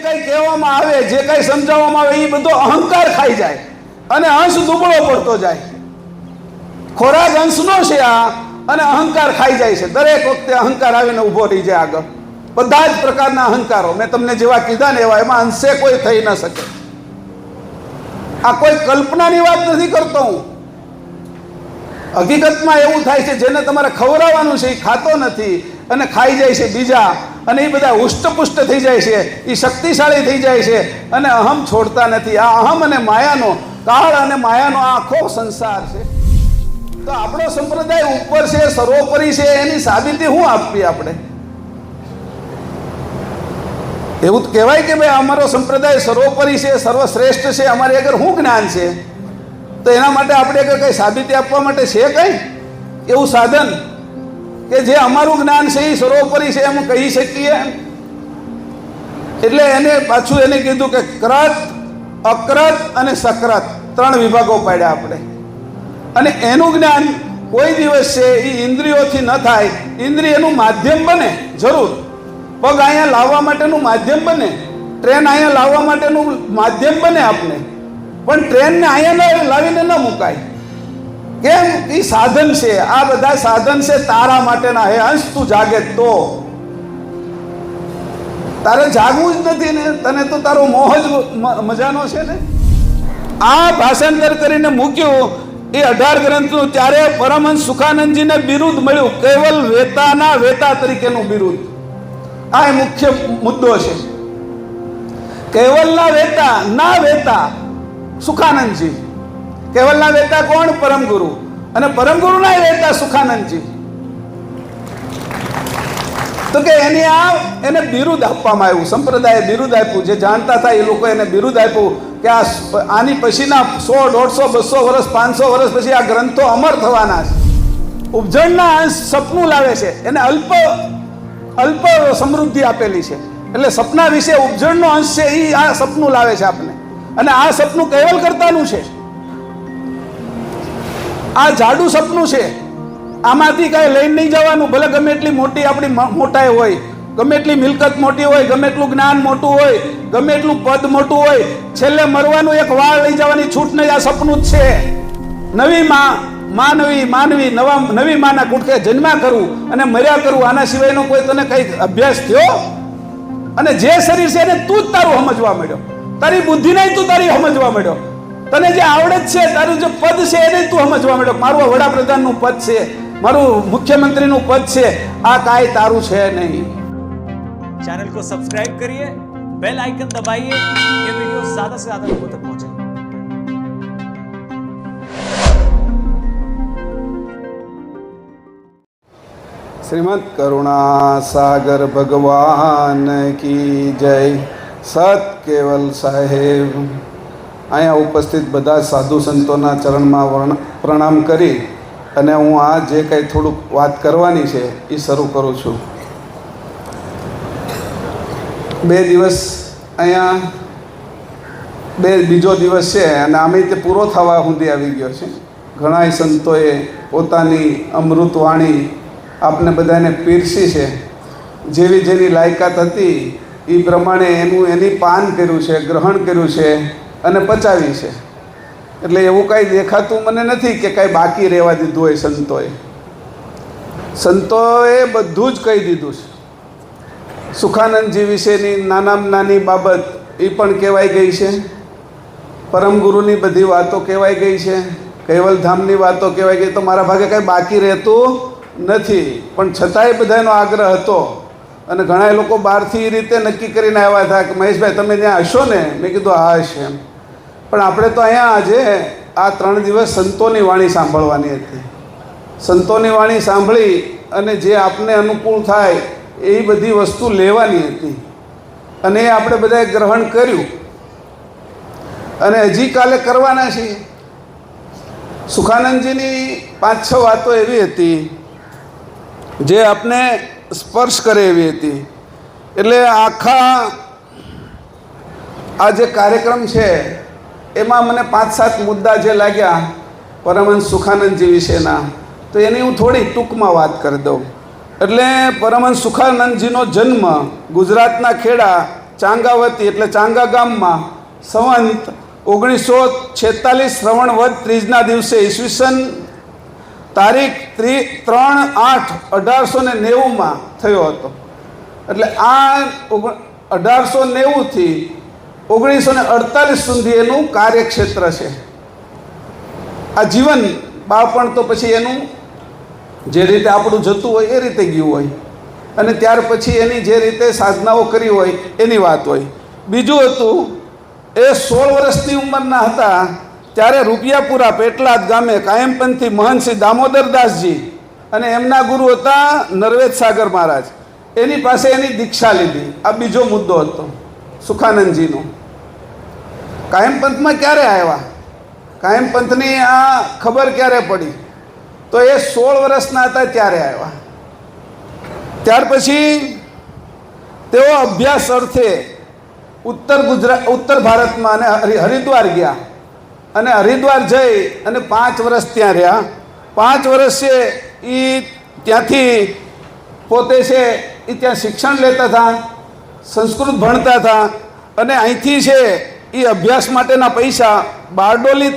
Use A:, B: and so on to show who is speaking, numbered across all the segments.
A: કંઈ કહેવામાં આવે, જે કંઈ સમજાવવામાં આવે એ બધો અહંકાર ખાઈ જાય અને અંશ દુબળો પડતો જાય. ખોરાક અંશનો છે આ, અને અહંકાર ખાઈ જાય છે. દરેક વખતે અહંકાર આવીને ઊભો રહી જાય આગળ. બધા જ પ્રકારના અહંકારો મેં તમને જેવા કીધા ને એવા, એમાં અંશે કોઈ થઈ ન શકે. આ કોઈ કલ્પનાની વાત નથી કરતો હું. હકીકતમાં એવું થાય છે, જેને તમારે ખવડાવવાનું છે એ ખાતો નથી અને ખાઈ જાય છે બીજા, અને એ બધા હુષ્ટપુષ્ટ થઈ જાય છે, એ શક્તિશાળી થઈ જાય છે અને અહમ છોડતા નથી. આ અહમ અને માયાનો, કાળ અને માયાનો આખો સંસાર છે. તો આપણો સંપ્રદાય ઉપર છે, સર્વોપરી છે, એની સાબિતી શું આપવી આપણે? એવું તો કહેવાય કે ભાઈ અમારો સંપ્રદાય સર્વોપરી છે, સર્વશ્રેષ્ઠ છે, અમારી આગળ શું જ્ઞાન છે? તો એના માટે આપણે આગળ કંઈ સાબિતી આપવા માટે છે કંઈ એવું સાધન કે જે અમારું જ્ઞાન છે એ સર્વોપરી છે એમ કહી શકીએ? એટલે એને પાછું એને કીધું કે ક્રત, અક્રત અને સક્રત 3 વિભાગો પાડ્યા આપણે. અને એનું જ્ઞાન કોઈ દિવસ છે એ ઇન્દ્રિયોથી ન થાય. ઇન્દ્રિયનું માધ્યમ બને જરૂર, પગ અહીંયા લાવવા માટેનું માધ્યમ બને, ટ્રેન અહીંયા લાવવા માટેનું માધ્યમ બને આપને, પણ ટ્રેનને અહીંયા લાવીને ન મુકાય. કેમ? એ સાધન છે. આ બધા સાધન છે તારા માટેના. હે અંશ, તું જાગે તો. તારે જાગવું જ નથી ને, તને તો તારો મોહ જ મજાનો છે ને. આ ભાષાંતર કરીને મૂક્યું એ 18 ગ્રંથનું. ત્યારે પરમહંસ સુખાનંદજીને બિરુદ મળ્યું, કેવલ વેતાના વેતા તરીકેનું બિરુદ. આ મુખ્ય મુદ્દો છે. કેવલના વેતા, ના વેતા સુખાનંદજી. કેવલના વેતા કોણ? પરમગુરુ. અને પરમગુરુના વેતા સુખાનંદજી. તો કે એને બિરુદ આપવામાં આવ્યું, સંપ્રદાયે બિરુદ આપ્યું. જે જાણતા હતા એ લોકો એને બિરુદ આપ્યું કે આની પછીના 100, 150, 200 વર્ષ, 500 વર્ષ પછી આ ગ્રંથો અમર થવાના છે. ઉપજણના અંશ સપનું લાવે છે, એને અલ્પ સમૃદ્ધિ આપેલી છે. એટલે સપના વિશે ઉપજણનો અંશ છે એ આ સપનું લાવે છે આપને. અને આ સપનું કેવલ કરતાનું છે. આ જાડું સપનું છે. આમાંથી કાંઈ લઈને નહીં જવાનું. ભલે ગમે એટલી મોટી આપણી મોટાઈ હોય, ગમે એટલી મિલકત મોટી હોય, ગમે એટલું જ્ઞાન મોટું હોય, ગમે એટલું પદ મોટું હોય, છેલ્લે મરવાનું એક વાળ લઈ જવાની છૂટ નહીં. આ સપનું જ છે. નવી નવી માના કુટકે જન્મા કરવું અને મર્યા કરવું, આના સિવાયનો કોઈ તને કઈ અભ્યાસ થયો? અને જે શરીર છે એને તું જ તારું સમજવા માંડ્યો. તારી બુદ્ધિ નહીં, તું તારી સમજવા માંડ્યો. તને જે આવડત છે, તારું જે પદ છે એને તું સમજવા માંડ્યો. મારું વડાપ્રધાનનું પદ છે, મારું મુખ્યમંત્રીનું પદ છે, આ કાંઈ તારું છે નહીં.
B: चैनल को सब्सक्राइब करिए, बेल आइकन दबाइए, ये वीडियो ज्यादा से ज्यादा लोगों तक पहुंचे.
A: શ્રીમદ કરુણા સાગર ભગવાન કી જય. સત કેવલ સાહેબ. અહીંયા ઉપસ્થિત બધા સાધુ સંતોના ચરણમાં પ્રણામ કરી અને હું આ જે કંઈ થોડુંક વાત કરવાની છે એ શરૂ કરું છું. 2 દિવસ અહીંયા બીજો દિવસ છે અને આમે તે પૂરો થવા સુધી આવી ગયો છે. ઘણા સંતોએ પોતાની અમૃતવાણી આપને બધાને પીરસી છે. જેવી જેની લાયકાત હતી એ પ્રમાણે એની પાન કર્યું છે, ગ્રહણ કર્યું છે અને પચાવી છે. એટલે એવું કાંઈ દેખાતું મને નથી કે કાંઈ બાકી રહેવા દીધું હોય સંતોએ. સંતોએ બધું જ કહી દીધું છે. સુખાનંદજી વિશેની નાનામાં નાની બાબત એ પણ કહેવાઈ ગઈ છે. પરમગુરુની બધી વાતો કહેવાઈ ગઈ છે. કૈવલધામની વાતો કહેવાઈ ગઈ. તો મારા ભાગે કાંઈ બાકી રહેતું નથી. પણ છતાંય બધાનો આગ્રહ હતો અને ઘણા લોકો બહારથી એ રીતે નક્કી કરીને આવ્યા હતા કે મહેશભાઈ તમે ત્યાં હશો ને? મેં કીધું હા હશે એમ. પણ આપણે તો અહીંયા આજે આ 3 દિવસ સંતોની વાણી સાંભળવાની હતી. સંતોની વાણી સાંભળી અને જે આપને અનુકૂળ થાય એ બધી વસ્તુ લેવાની હતી અને એ આપણે બધાએ ગ્રહણ કર્યું અને હજી કાલે કરવાના છીએ. સુખાનંદજીની 5-6 વાતો એવી હતી જે આપને સ્પર્શ કરે એવી હતી. એટલે આખા આ જે કાર્યક્રમ છે એમાં મને 5-7 મુદ્દા જે લાગ્યા પરમહંસ સુખાનંદજી વિશેના, તો એની હું થોડી ટૂંકમાં વાત કરી દઉં. એટલે પરમહંસ સુખાનંદજીનો જન્મ ગુજરાતના ખેડા ચાંગાવતી એટલે ચાંગા ગામમાં સંવંત 1946 શ્રવણ વદ ત્રીજના દિવસે ઈસવીસન તારીખ 3/8/1890 થયો હતો. એટલે આ 1890 થી 1948 સુધી એનું કાર્યક્ષેત્ર છે. આ જીવન બાળપણ તો પછી એનું જે રીતે આપણું જતું હોય એ રીતે ગયું હોય, અને ત્યાર પછી એની જે રીતે સાધનાઓ કરી હોય એની વાત હોય. બીજું હતું, એ 16 વર્ષની ઉંમરના હતા ત્યારે રૂપિયાપુરા પેટલાદ ગામે કાયમપંથી મહંત શ્રી દામોદરદાસજી અને એમના ગુરુ હતા નરવેદ સાગર મહારાજ, એની પાસે એની દીક્ષા લીધી. આ બીજો મુદ્દો હતો સુખાનંદજીનો. કાયમપંથમાં ક્યારે આવ્યા, કાયમપંથની આ ખબર ક્યારે પડી, તો એ 16 વર્ષના હતા ત્યારે આવ્યા. ત્યાર પછી તેઓ અભ્યાસ અર્થે ઉત્તર ભારતમાં અને હરિદ્વાર ગયા, અને હરિદ્વાર જઈ અને 5 વર્ષ ત્યાં રહ્યા. 5 વર્ષ છે એ ત્યાંથી પોતે છે એ ત્યાં શિક્ષણ લેતા હતા, સંસ્કૃત ભણતા હતા, અને અહીંથી છે એ અભ્યાસ માટેના પૈસા બારડોલી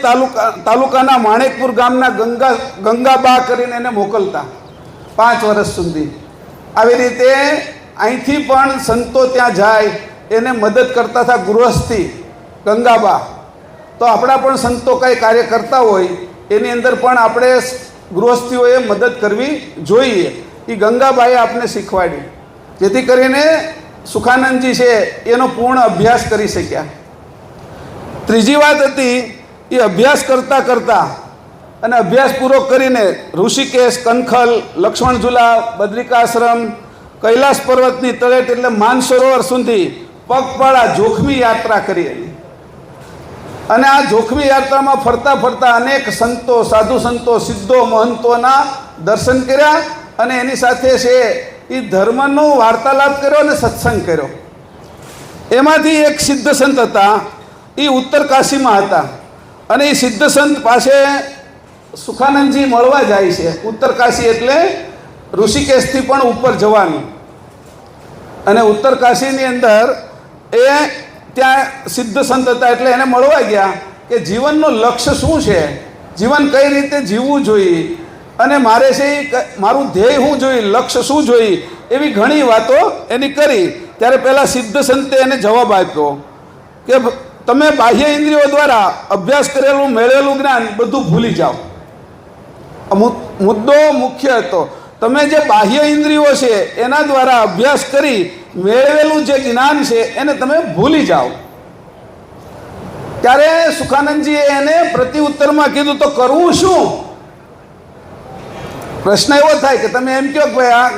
A: તાલુકાના માણેકપુર ગામના ગંગાબા કરીને એને મોકલતા 5 વર્ષ સુધી. આવી રીતે અહીંથી પણ સંતો ત્યાં જાય એને મદદ કરતા હતા ગૃહસ્થી ગંગાબા. તો આપણા પણ સંતો કાંઈ કાર્ય કરતા હોય એની અંદર પણ આપણે ગૃહસ્થીઓએ મદદ કરવી જોઈએ. એ ગંગાબાએ આપણે શીખવાડી, જેથી કરીને સુખાનંદજી છે એનો પૂર્ણ અભ્યાસ કરી શક્યા. ત્રીજી વાત હતી, એ અભ્યાસ કરતાં કરતાં અને અભ્યાસ પૂરો કરીને ઋષિકેશ, કનખલ, લક્ષ્મણઝુલા, બદ્રિકાશ્રમ, કૈલાસ પર્વતની તળેટ એટલે માનસરોવર સુધી પગપાળા જોખમી યાત્રા કરી હતી. અને આ જોખમી યાત્રામાં ફરતા ફરતા અનેક સંતો, સાધુ સંતો, સિદ્ધો, મહંતોના દર્શન કર્યા, અને એની સાથે છે એ ધર્મનો વાર્તાલાપ કર્યો અને સત્સંગ કર્યો. એમાંથી એક સિદ્ધ સંત હતા, એ ઉત્તર કાશીમાં હતા, અને એ સિદ્ધ સંત પાસે સુખાનંદજી મળવા જાય છે. ઉત્તર કાશી એટલે ઋષિકેશથી પણ ઉપર જવાનું. અને ઉત્તર કાશીની અંદર એ ત્યાં સિદ્ધ સંત હતા, એટલે એને મળવા ગયા કે જીવનનું લક્ષ્ય શું છે, જીવન કઈ રીતે જીવવું જોઈએ, અને મારે છે મારું ધ્યેય શું જોઈએ, લક્ષ્ય શું જોઈએ, એવી ઘણી વાતો એની કરી. ત્યારે પહેલાં સિદ્ધ સંતે એને જવાબ આપ્યો કે તમે બાહ્ય ઇન્દ્રિયો દ્વારા અભ્યાસ કરેલું મેળવેલું જ્ઞાન બધું ભૂલી જાઓ. મુદ્દો મુખ્ય હતો, તમે જે બાહ્ય ઇન્દ્રિયો છે એના દ્વારા અભ્યાસ કરી મેળવેલું જે જ્ઞાન છે એને તમે ભૂલી જાઓ. ત્યારે સુખાનંદજીએ એને પ્રત્યુત્તરમાં કીધું, તો કરવું શું? પ્રશ્ન એવો થાય કે તમે એમ કહો કે ભાઈ આ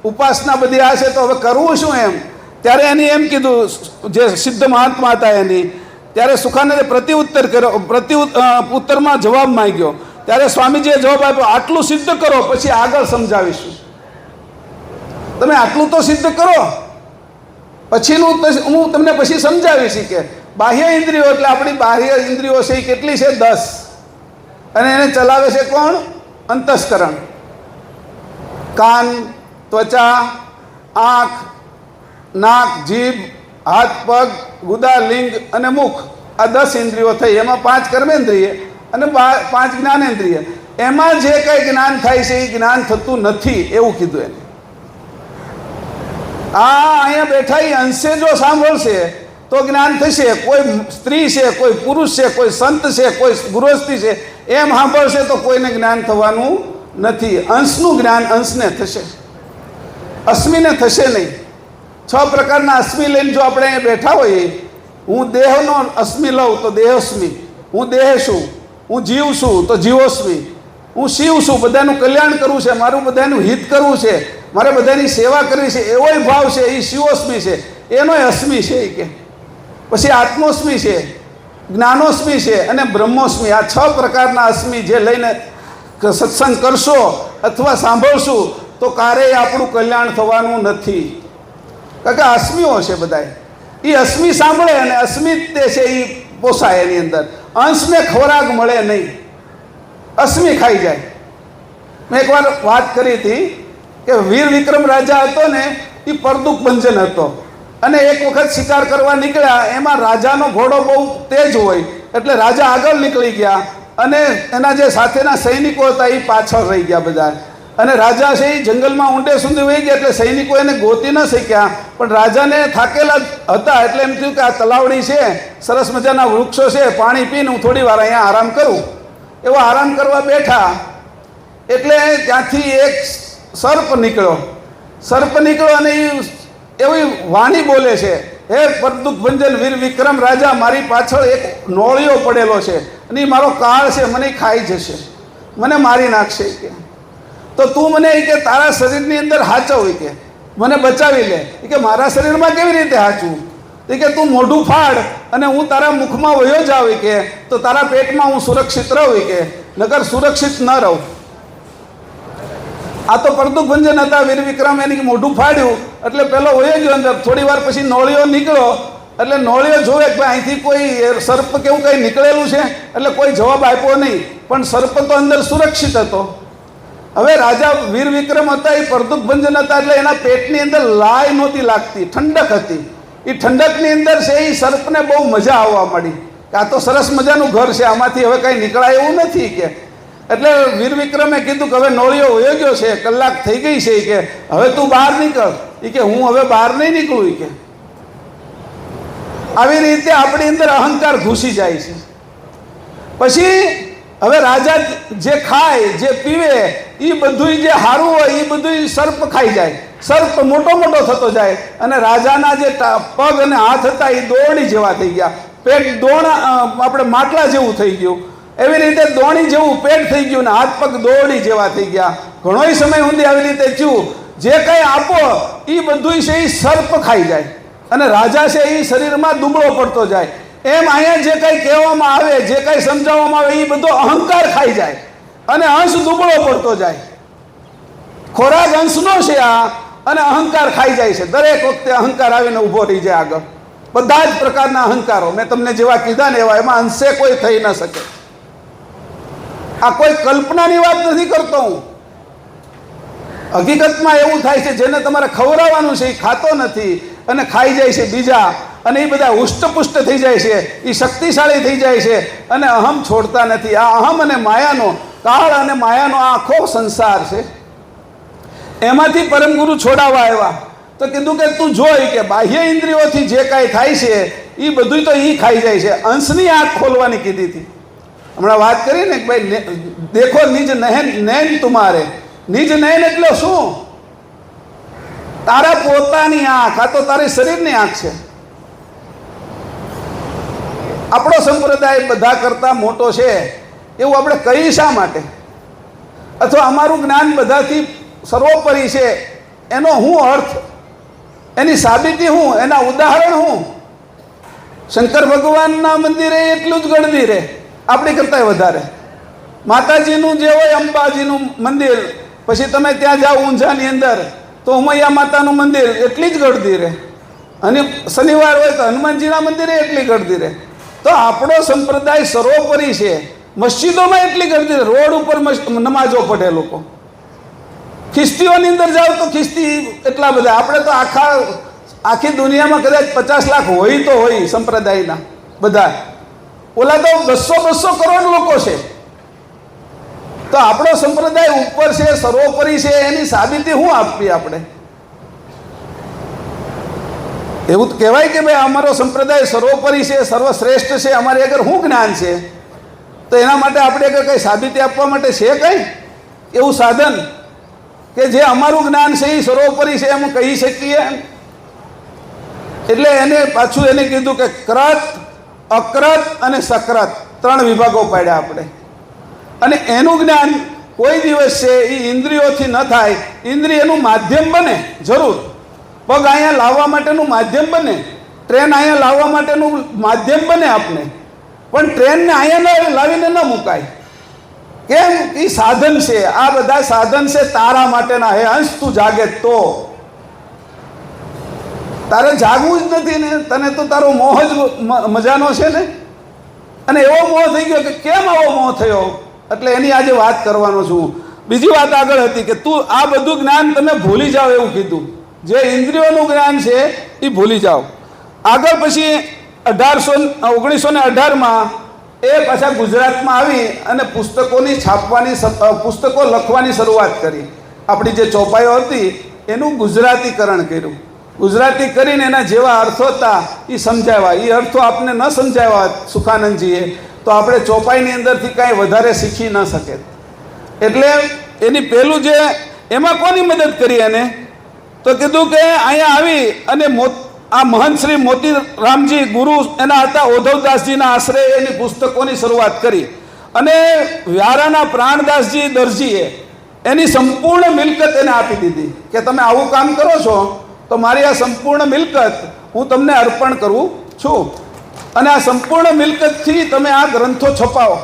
A: ઉપાસના બધી આ છે તો હવે કરવું શું એમ. ત્યારે એની એમ કીધું, જે સિદ્ધ મહાત્મા હતા એની, ત્યારે સુખાનંદે પ્રત્યુત્તર કર્યો, ઉત્તરમાં જવાબ માંગ્યો. ત્યારે સ્વામીજીએ જવાબ આપ્યો, આટલું સિદ્ધ કરો પછી આગળ સમજાવીશું. તમે આટલું તો સિદ્ધ કરો, પછીનું હું તમને પછી સમજાવીશ. કે બાહ્ય ઇન્દ્રિયો એટલે આપણી બાહ્ય ઇન્દ્રિયો છે એ કેટલી છે? 10. અને એને ચલાવે છે કોણ? અંતસ્કરણ. કાન, ત્વચા, આંખ, નાક, જીભ, હાથ, પગ, ગુદા, લિંગ અને મુખ. આ 10 ઇન્દ્રિયો થઈ. એમાં 5 કર્મેન્દ્રિય અને 5 જ્ઞાનેન્દ્રિય. એમાં જે કંઈ જ્ઞાન થાય છે એ જ્ઞાન થતું નથી એવું કીધું એને. અહીંયા બેઠા એ અંશે જો સાંભળશે તો જ્ઞાન થશે. કોઈ સ્ત્રી છે, કોઈ પુરુષ છે, કોઈ સંત છે, કોઈ ગૃહસ્થી છે, એમ સાંભળશે તો કોઈને જ્ઞાન થવાનું નથી. અંશનું જ્ઞાન અંશને થશે, અસ્મિને થશે નહીં. 6 પ્રકારના અસ્મિ લઈને જો આપણે અહીંયા બેઠા હોઈએ, હું દેહનો અસ્મિ લઉં તો દેહસ્મિ, હું દેહ છું, હું જીવ છું તો જીવોસ્મિ, હું શિવ છું, બધાનું કલ્યાણ કરવું છે, મારું બધાનું હિત કરવું છે, મારે બધાની સેવા કરવી છે, એવોય ભાવ છે, એ શિવોસ્મિ છે, એનોય અસ્મિ છે. એ કે પછી આત્મોસ્મિ છે, જ્ઞાનોસ્મિ છે અને બ્રહ્મોસ્મિ. આ 6 પ્રકારના અસ્મિ જે લઈને સત્સંગ કરશો અથવા સાંભળશું તો ક્યારેય આપણું કલ્યાણ થવાનું નથી. કારણ કે અસ્મિઓ છે બધા. એ અસ્મિ સાંભળે અને અસ્મિત તે છે એ પોસાય. એની અંદર અંશને ખોરાક મળે નહીં, અસ્મિ ખાઈ જાય. મેં એકવાર વાત કરી હતી કે વીર વિક્રમ રાજા હતો ને, એ પરદુક ભંજન હતો. અને એક વખત શિકાર કરવા નીકળ્યા, એમાં રાજાનો ઘોડો બહુ તેજ હોય એટલે રાજા આગળ નીકળી ગયા અને એના જે સાથેના સૈનિકો હતા એ પાછળ રહી ગયા બધા. અને રાજા છે એ જંગલમાં ઊંડે સુધી વહી ગયા એટલે સૈનિકો એને ગોતી ન શક્યા. પણ રાજાને થાકેલા હતા એટલે એમ થયું કે આ તલાવડી છે, સરસ મજાના વૃક્ષો છે, પાણી પીને હું થોડી વાર અહીંયા આરામ કરું. એવો આરામ કરવા બેઠા એટલે ત્યાંથી એક સર્પ નીકળ્યો અને એવી વાણી બોલે છે, હે પરદુખભંજન વીર વિક્રમ રાજા, મારી પાછળ એક નોળિયો પડેલો છે અને એ મારો કાળ છે, મને ખાઈ જશે, મને મારી નાખશે કે તો તું મને કે તારા શરીરની અંદર હાચવ કે મને બચાવી લે. કે મારા શરીરમાં કેવી રીતે હાચવું? કે તું મોઢું ફાડ અને હું તારા મુખમાં વયો જાવ કે તો તારા પેટમાં હું સુરક્ષિત રહું કે નકર સુરક્ષિત ન રહું. આ તો પરદુખભંજન હતા વીર વિક્રમ, એની મોઢું ફાડ્યું એટલે પેલો વયો ગયો અંદર. થોડી વાર પછી નોળિયો નીકળ્યો એટલે નોળિયો જોવે કે અહીંથી કોઈ સર્પ કેવું કંઈ નીકળેલું છે એટલે કોઈ જવાબ આપ્યો નહીં, પણ સર્પ તો અંદર સુરક્ષિત હતો. હવે રાજા વીર વિક્રમ હતા એ પરદુખભંજન હતા એટલે એના પેટની અંદર લાય નહોતી લાગતી, ઠંડક હતી. એ ઠંડકની અંદર છે એ સર્પને બહુ મજા આવવા માંડી કે આ તો સરસ મજાનું ઘર છે, આમાંથી હવે કાંઈ નીકળાય એવું નથી કે. એટલે વીર વિક્રમે કીધું કે હવે નોળિયો વયો ગયો છે, કલાક થઈ ગઈ છે કે હવે તું બહાર નીકળ. કે હું હવે બહાર નહીં નીકળું કે. આવી રીતે આપણી અંદર અહંકાર ઘૂસી જાય છે. પછી હવે રાજા જે ખાય જે પીવે એ બધું જે સારું હોય એ બધું સર્પ ખાઈ જાય. સર્પ મોટો થતો જાય અને રાજાના જે પગ અને હાથ હતા એ દોરડી જેવા થઈ ગયા, પેટ આપણે માટલા જેવું થઈ ગયું. એવી રીતે દોણી જેવું પેટ થઈ ગયું ને હાથ પગ દોરડી જેવા થઈ ગયા. ઘણોય સમય સુધી આવી રીતે થયું. જે કંઈ આપો એ બધું છે એ સર્પ ખાઈ જાય અને રાજા છે એ શરીરમાં દુબળો પડતો જાય. એમ અહીંયા જે કંઈ કહેવામાં આવે, જે કંઈ સમજાવવામાં આવે એ બધો અહંકાર ખાઈ જાય અને અંશ દુબળો પડતો જાય. ખોરાક અંશનો છે આ અને અહંકાર ખાઈ જાય છે. દરેક વખતે અહંકાર આવીને ઊભો રહી જાય આગળ. બધા જ પ્રકારના અહંકારો મેં તમને જેવા કીધા ને એવા, એમાં અંશે કોઈ થઈ ન શકે. આ કોઈ કલ્પનાની વાત નથી કરતો હું. હકીકતમાં એવું થાય છે જેને તમારે ખવડાવવાનું છે એ ખાતો નથી અને ખાઈ જાય છે બીજા, અને એ બધા હુષ્ટપુષ્ટ થઈ જાય છે, એ શક્તિશાળી થઈ જાય છે અને અહમ છોડતા નથી. આ અહમ અને માયાનો, કાળ અને માયાનો આ આખો સંસાર છે. એમાંથી પરમગુરુ છોડાવવા આવ્યા તો કીધું કે તું જોઈ કે બાહ્ય ઇન્દ્રિયોથી જે કાંઈ થાય છે એ બધું તો એ ખાઈ જાય છે. અંશની આંખ ખોલવાની કીધી હતી. હમણાં વાત કરી ને કે ભાઈ દેખો નિજ નયન તુમારે. નિજ નયન એટલે શું? તારા પોતાની આંખ, આ તો તારી શરીરની આંખ છે. આપણો સંપ્રદાય બધા કરતા મોટો છે એવું આપણે કહી શા માટે? અથવા અમારું જ્ઞાન બધાથી સર્વોપરી છે એનો શું અર્થ? એની સાબિતી શું? એના ઉદાહરણ શું? શંકર ભગવાનના મંદિરે એટલું જ ગણદી રહે, આપણી કરતાં વધારે. માતાજીનું જે હોય અંબાજીનું મંદિર, પછી તમે ત્યાં જાઓ ઊંઝાની અંદર તો ઉમૈયા માતાનું મંદિર એટલી જ ગળદી રહે, અને શનિવાર હોય તો હનુમાનજીના મંદિરે એટલી ગળદી રહે. તો આપણો સંપ્રદાય સર્વોપરી છે. મસ્જિદોમાં એટલી ગળદી રહે, રોડ ઉપર નમાજો પડે લોકો. ખિસ્તીઓની અંદર જાઓ તો ખિસ્તી એટલા બધા. આપણે તો આખી દુનિયામાં કદાચ 50 લાખ હોય તો હોય સંપ્રદાયના બધા. ઓલા તો 200 કરોડ લોકો છે. તો આપણો સંપ્રદાય ઉપર છે, સર્વોપરી છે, એની સાબિતી શું આપવી આપણે? એવું કહેવાય કે ભાઈ અમારો સંપ્રદાય સર્વોપરી છે, સર્વશ્રેષ્ઠ છે, અમારી આગળ શું જ્ઞાન છે? તો એના માટે આપણે આગળ કંઈ સાબિતી આપવા માટે છે કંઈ એવું સાધન કે જે અમારું જ્ઞાન છે એ સર્વોપરી છે એમ કહી શકીએ? એટલે એને પાછું એને કીધું કે ક્રત, અક્રત અને સક્રત 3 વિભાગો પાડ્યા આપણે. અને એનું જ્ઞાન કોઈ દિવસ છે એ ઇન્દ્રિયોથી ન થાય. ઇન્દ્રિયનું માધ્યમ બને જરૂર, પગ અહીંયા લાવવા માટેનું માધ્યમ બને, ટ્રેન અહીંયા લાવવા માટેનું માધ્યમ બને આપણે, પણ ટ્રેનને અહીંયા લાવીને ન મુકાય. કેમ? એ સાધન છે. આ બધા સાધન છે તારા માટેના. હે અંશ, તું જાગે તો. તારે જાગવું જ નથી ને, તને તો તારો મોહ જ મજાનો છે ને. અને એવો મોહ થઈ ગયો કે કેમ આવો મોહ થયો? એટલે એની આજે વાત કરવાનો છું. બીજી વાત આગળ હતી કે તું આ બધું જ્ઞાન તમે ભૂલી જાઓ એવું કીધું. જે ઇન્દ્રિયોનું જ્ઞાન છે એ ભૂલી જાઓ. આગળ પછી 1918માં એ પાછા ગુજરાતમાં આવી અને પુસ્તકો લખવાની શરૂઆત કરી. આપણી જે ચોપાઈઓ હતી એનું ગુજરાતીકરણ કર્યું. ગુજરાતી કરીને એના જેવા અર્થો હતા એ સમજાવ્યા. એ અર્થો આપને ન સમજાવ્યા સુખાનંદજીએ તો આપણે ચોપાઈની અંદરથી કાંઈ વધારે શીખી ન શકે. એટલે એની પહેલું જે એમાં કોની મદદ કરી એને તો કીધું કે અહીંયા આવી અને આ મહંત શ્રી મોતીરામજી ગુરુ એના હતા ઓધવદાસજીના આશ્રય એની પુસ્તકોની શરૂઆત કરી. અને વ્યારાના પ્રાણદાસજી દરજીએ એની સંપૂર્ણ મિલકત એને આપી દીધી કે તમે આવું કામ કરો છો તો મારી આ સંપૂર્ણ મિલકત હું તમને અર્પણ કરું છું અને આ સંપૂર્ણ મિલકતથી તમે આ ગ્રંથો છપાવો.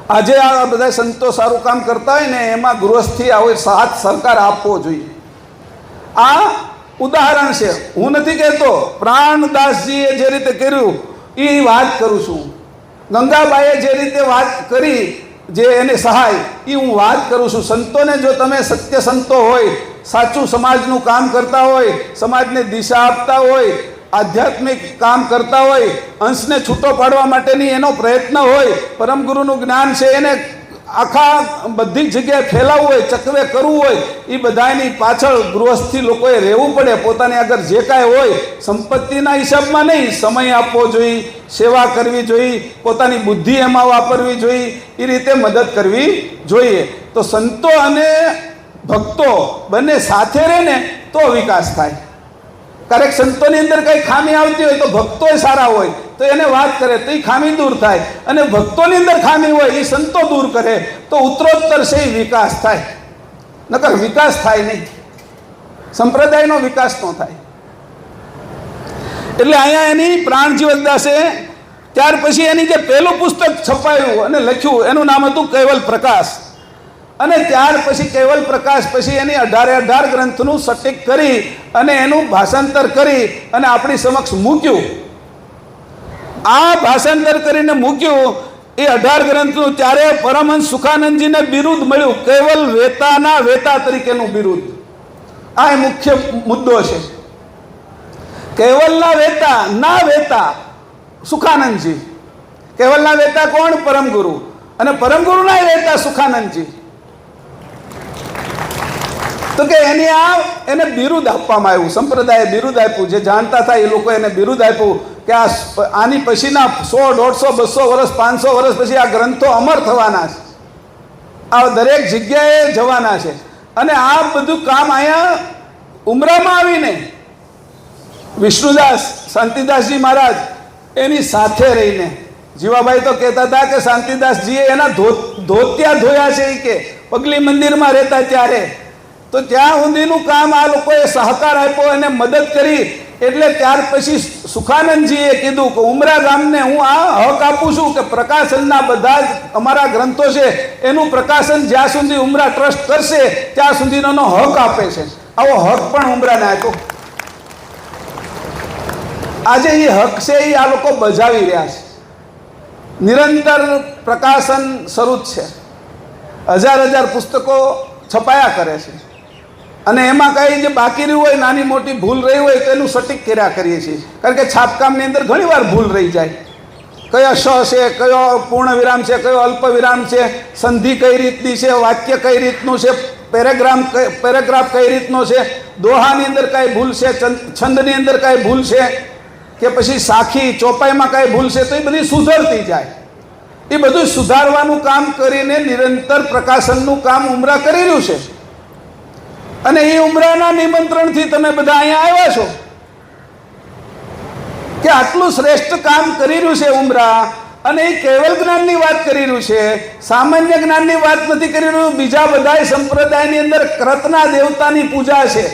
A: આજે આ બધા સંતો સારું કામ કરતા હોય ને એમાં ગૃહસ્થી આવો સાથ સહકાર આપવો જોઈએ. આ ઉદાહરણ છે. હું નથી કહેતો, પ્રાણદાસજીએ જે રીતે કર્યું એ વાત કરું છું. ગંગાબાઈએ જે રીતે વાત કરી જે એને સહાય એ હું વાત કરું છું. સંતોને જો તમે સત્ય સંતો હોય, સાચું સમાજનું કામ કરતા હોય, સમાજને દિશા આપતા હોય, આધ્યાત્મિક કામ કરતા હોય, અંશને છૂટો પાડવા માટેની એનો પ્રયત્ન હોય, પરમ ગુરુનું જ્ઞાન છે એને આખા બધી જગ્યાએ ફેલાવવું હોય, ચકવે કરવું હોય, એ બધાની પાછળ ગૃહસ્થી લોકોએ રહેવું પડે. પોતાની આગળ જે કાંઈ હોય સંપત્તિના હિસાબમાં નહીં, સમય આપવો જોઈએ, સેવા કરવી જોઈએ, પોતાની બુદ્ધિ એમાં વાપરવી જોઈએ, એ રીતે મદદ કરવી જોઈએ. તો સંતો અને ભક્તો બંને સાથે રહે ને તો વિકાસ થાય. ક્યારેક સંતોની અંદર કંઈ ખામી આવતી હોય તો ભક્તોય સારા હોય તો એને વાત કરે તો એ ખામી દૂર થાય, અને ભક્તોની અંદર ખામી હોય એ સંતો દૂર કરે તો ઉત્તરોત્તર છે એ વિકાસ થાય. નકર વિકાસ થાય નહીં, સંપ્રદાયનો વિકાસ ન થાય. એટલે અહીંયા એની પ્રાણજીવનદાસે ત્યાર પછી એની જે પહેલું પુસ્તક છપાયું અને લખ્યું એનું નામ હતું કૈવલ પ્રકાશ. અને ત્યાર પછી કૈવલ પ્રકાશ પછી એની 18 ગ્રંથનું સટીક કરી અને એનું ભાષાંતર કરી અને આપણી સમક્ષ મૂક્યું. આ ભાષાંતર કરીને મૂક્યું એ 18 ગ્રંથનું. ત્યારે પરમહંસ સુખાનંદજીને બિરુદ મળ્યું, કૈવલ વેતાના વેતા તરીકેનું બિરુદ. આ એ મુખ્ય મુદ્દો છે. કૈવલના વેતા ના વેતા સુખાનંદજી. કૈવલના વેતા કોણ? પરમગુરુ. અને પરમગુરુના વેતા સુખાનંદજી. તો કે એને બિરુદ આપવામાં આવ્યું, સંપ્રદાયે બિરુદ આપ્યું. જે જાણતા હતા એ લોકો એને બિરુદ આપ્યું કે આની પછીના 100, 150, 200 વર્ષ, 500 વર્ષ પછી આ ગ્રંથો અમર થવાના છે, આ દરેક જગ્યાએ જવાના છે. અને આ બધું કામ અહીંયા ઉમરામાં આવીને વિષ્ણુદાસ શાંતિદાસજી મહારાજ એની સાથે રહીને, જીવાભાઈ તો કહેતા હતા કે શાંતિદાસજીએ એના ધોતિયા ધોયા છે એ કે પગલી મંદિરમાં રહેતા ત્યારે. તો ત્યાં સુધીનું કામ આ લોકોએ સહકાર આપ્યો, એને મદદ કરી. એટલે ત્યાર પછી સુખાનંદજીએ કીધું કે ઉમરા ગામને હું આ હક આપું છું કે પ્રકાશનના બધા જ અમારા ગ્રંથો છે એનું પ્રકાશન જ્યાં સુધી ઉમરા ટ્રસ્ટ કરશે ત્યાં સુધીનો હક આપે છે. આવો હક પણ ઉમરાને આપ્યો. આજે એ હક છે એ આ લોકો બજાવી રહ્યા છે. નિરંતર પ્રકાશન શરૂ જ છે. 1000 પુસ્તકો છપાયા કરે છે. અને એમાં કાંઈ જે બાકી રહ્યું હોય, નાની મોટી ભૂલ રહી હોય તો એનું સટીક કર્યા કરીએ છીએ. કારણ કે છાપકામની અંદર ઘણીવાર ભૂલ રહી જાય. કયો શ છે, કયો પૂર્ણ વિરામ છે, કયો અલ્પ વિરામ છે, સંધિ કઈ રીતની છે, વાક્ય કઈ રીતનું છે, પેરેગ્રાફ કઈ રીતનો છે, દોહાની અંદર કાંઈ ભૂલ છે, છંદની અંદર કાંઈ ભૂલ છે, કે પછી સાખી ચોપાઈમાં કાંઈ ભૂલ છે, તો એ બધી સુધરતી જાય. એ બધું સુધારવાનું કામ કરીને નિરંતર પ્રકાશનનું કામ ઉમરા કરેલું છે. અને એ ઉમરાના નિમંત્રણથી તમે બધા અહીંયા આવ્યા છો કે આટલું શ્રેષ્ઠ કામ કરી રહ્યું છે ઉમરા. અને એ કેવલ જ્ઞાનની વાત કરી રહ્યું છે, સામાન્ય જ્ઞાનની વાત નથી કરી રહ્યું. બીજા બધા સંપ્રદાયની અંદર ક્રતના દેવતાની પૂજા છે.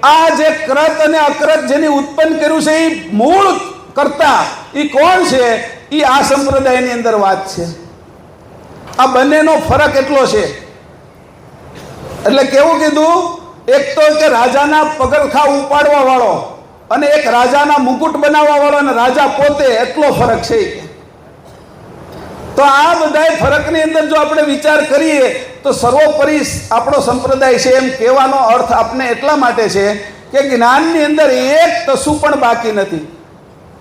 A: આ જે ક્રત અને અક્રત જેની ઉત્પન્ન કર્યું છે એ મૂળ કરતા એ કોણ છે? એ આ સંપ્રદાયની અંદર વાત છે. આ બંનેનો ફરક એટલો છે. એટલે કેવું કીધું? એક તો કે રાજાના પગરખા ઉપાડવા વાળો અને એક રાજાના મુકુટ બનાવવા વાળો અને રાજા પોતે, એટલો ફરક છે. તો આ બધા ફરકની અંદર જો આપણે વિચાર કરીએ તો સર્વોપરી આપણો સંપ્રદાય છે એમ કહેવાનો અર્થ આપને એટલા માટે છે કે જ્ઞાનની અંદર એક તસુ પણ બાકી નથી.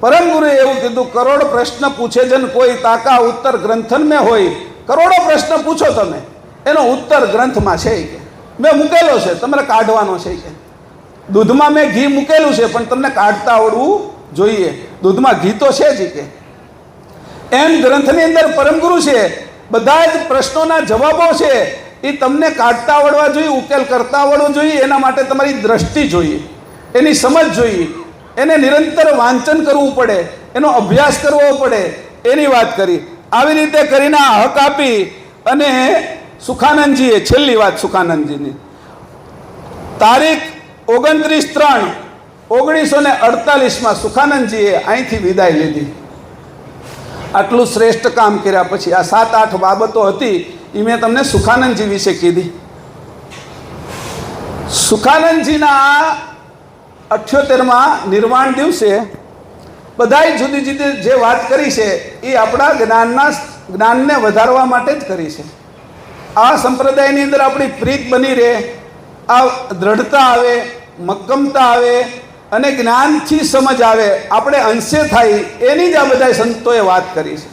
A: પરમ ગુરુએ એવું કીધું, કરોડ પ્રશ્ન પૂછે જન કોઈ, તાકા ઉત્તર ગ્રંથન મેં હોય. કરોડો પ્રશ્ન પૂછો તમે, એનો ઉત્તર ગ્રંથમાં છે કે મેં મૂકેલો છે, તમારે કાઢવાનો છે કે દૂધમાં મેં ઘી મૂકેલું છે પણ તમને કાઢતા આવડવું જોઈએ. દૂધમાં ઘી તો છે જ કે એમ ગ્રંથની અંદર પરમગુરુ છે, બધા જ પ્રશ્નોના જવાબો છે એ તમને કાઢતા આવડવા જોઈએ, ઉકેલ કરતા આવડવો જોઈએ. એના માટે તમારી દ્રષ્ટિ જોઈએ, એની સમજ જોઈએ, એને નિરંતર વાંચન કરવું પડે, એનો અભ્યાસ કરવો પડે, એની વાત કરી. આવી રીતે કરીને હક આપી અને સુખાનંદજીએ છેલ્લી વાત સુખાનંદજીની તારીખ 29/3/1948 સુખાનંદજીએ અહીંથી વિદાય લીધી. આટલું શ્રેષ્ઠ કામ કર્યા પછી આ 7-8 બાબતો હતી એ મેં તમને સુખાનંદજી વિશે કીધી. સુખાનંદજીના 78માં નિર્વાણ દિવસે બધાય જુદી જુદી જે વાત કરી છે એ આપણા જ્ઞાનને વધારવા માટે જ કરી છે. આ સંપ્રદાયની અંદર આપણી પ્રીત બની રહે, આ દ્રઢતા આવે, મક્કમતા આવે અને જ્ઞાનથી સમજ આવે, આપણે અંશે થાય, એની જ આ બધા સંતોએ વાત કરી છે.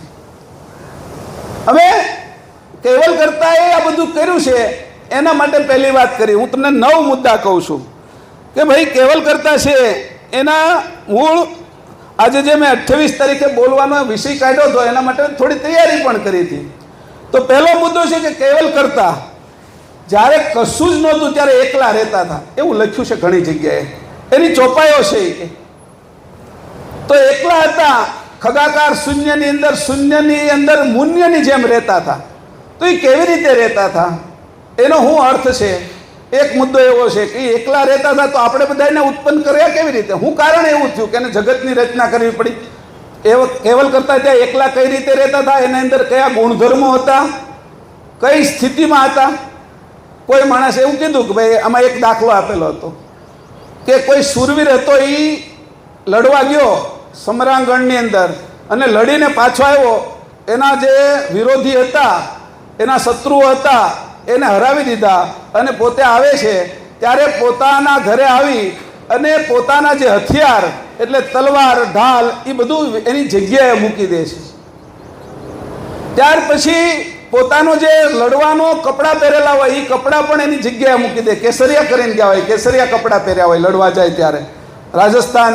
A: હવે કેવલ કરતાએ આ બધું કર્યું છે એના માટે પહેલી વાત કરી. હું તમને 9 મુદ્દા કહું છું કે ભાઈ કેવલ કરતા છે એના મૂળ. આજે જે મેં 28 તારીખે બોલવાનો વિષય કાઢ્યો હતો એના માટે થોડી તૈયારી પણ કરી હતી. તો પહેલો મુદ્દો છે કે કેવલ કરતા જ્યારે કશું જ નહોતું ત્યારે એકલા રહેતા હતા, એવું લખ્યું છે ઘણી જગ્યાએ, એની ચોપાઈઓ છે કે તો એકલા હતા, ખગાકાર શૂન્યની અંદર મૂન્યની જેમ રહેતા હતા. તો એ કેવી રીતે રહેતા હતા એનો શું અર્થ છે? એક મુદ્દો એવો છે કે એકલા રહેતા હતા તો આપણે બધાને ઉત્પન્ન કર્યા કેવી રીતે? શું કારણ એવું થયું કે એને જગતની રચના કરવી પડી? એવો કેવલ કરતા ત્યાં એકલા કઈ રીતે રહેતા હતા, એના અંદર કયા ગુણધર્મો હતા, કઈ સ્થિતિમાં હતા? કોઈ માણસ એવું કીધું કે ભાઈ આમાં એક દાખલો આપેલો હતો કે કોઈ શૂરવીર હતો, એ લડવા ગયો સમરાંગણની અંદર અને લડીને પાછો આવ્યો. એના જે વિરોધી હતા, એના શત્રુઓ હતા, એને હરાવી દીધા અને પોતે આવે છે ત્યારે પોતાના ઘરે આવી અને પોતાના જે હથિયાર એટલે તલવાર, ઢાલ એ બધું એની જગ્યાએ મૂકી દે છે. ત્યાર પછી પોતાનો જે લડવાનો કપડાં પહેરેલા હોય એ કપડાં પણ એની જગ્યાએ મૂકી દે. કેસરિયા કરીને ગયા હોય, કેસરિયા કપડાં પહેર્યા હોય લડવા જાય ત્યારે. રાજસ્થાન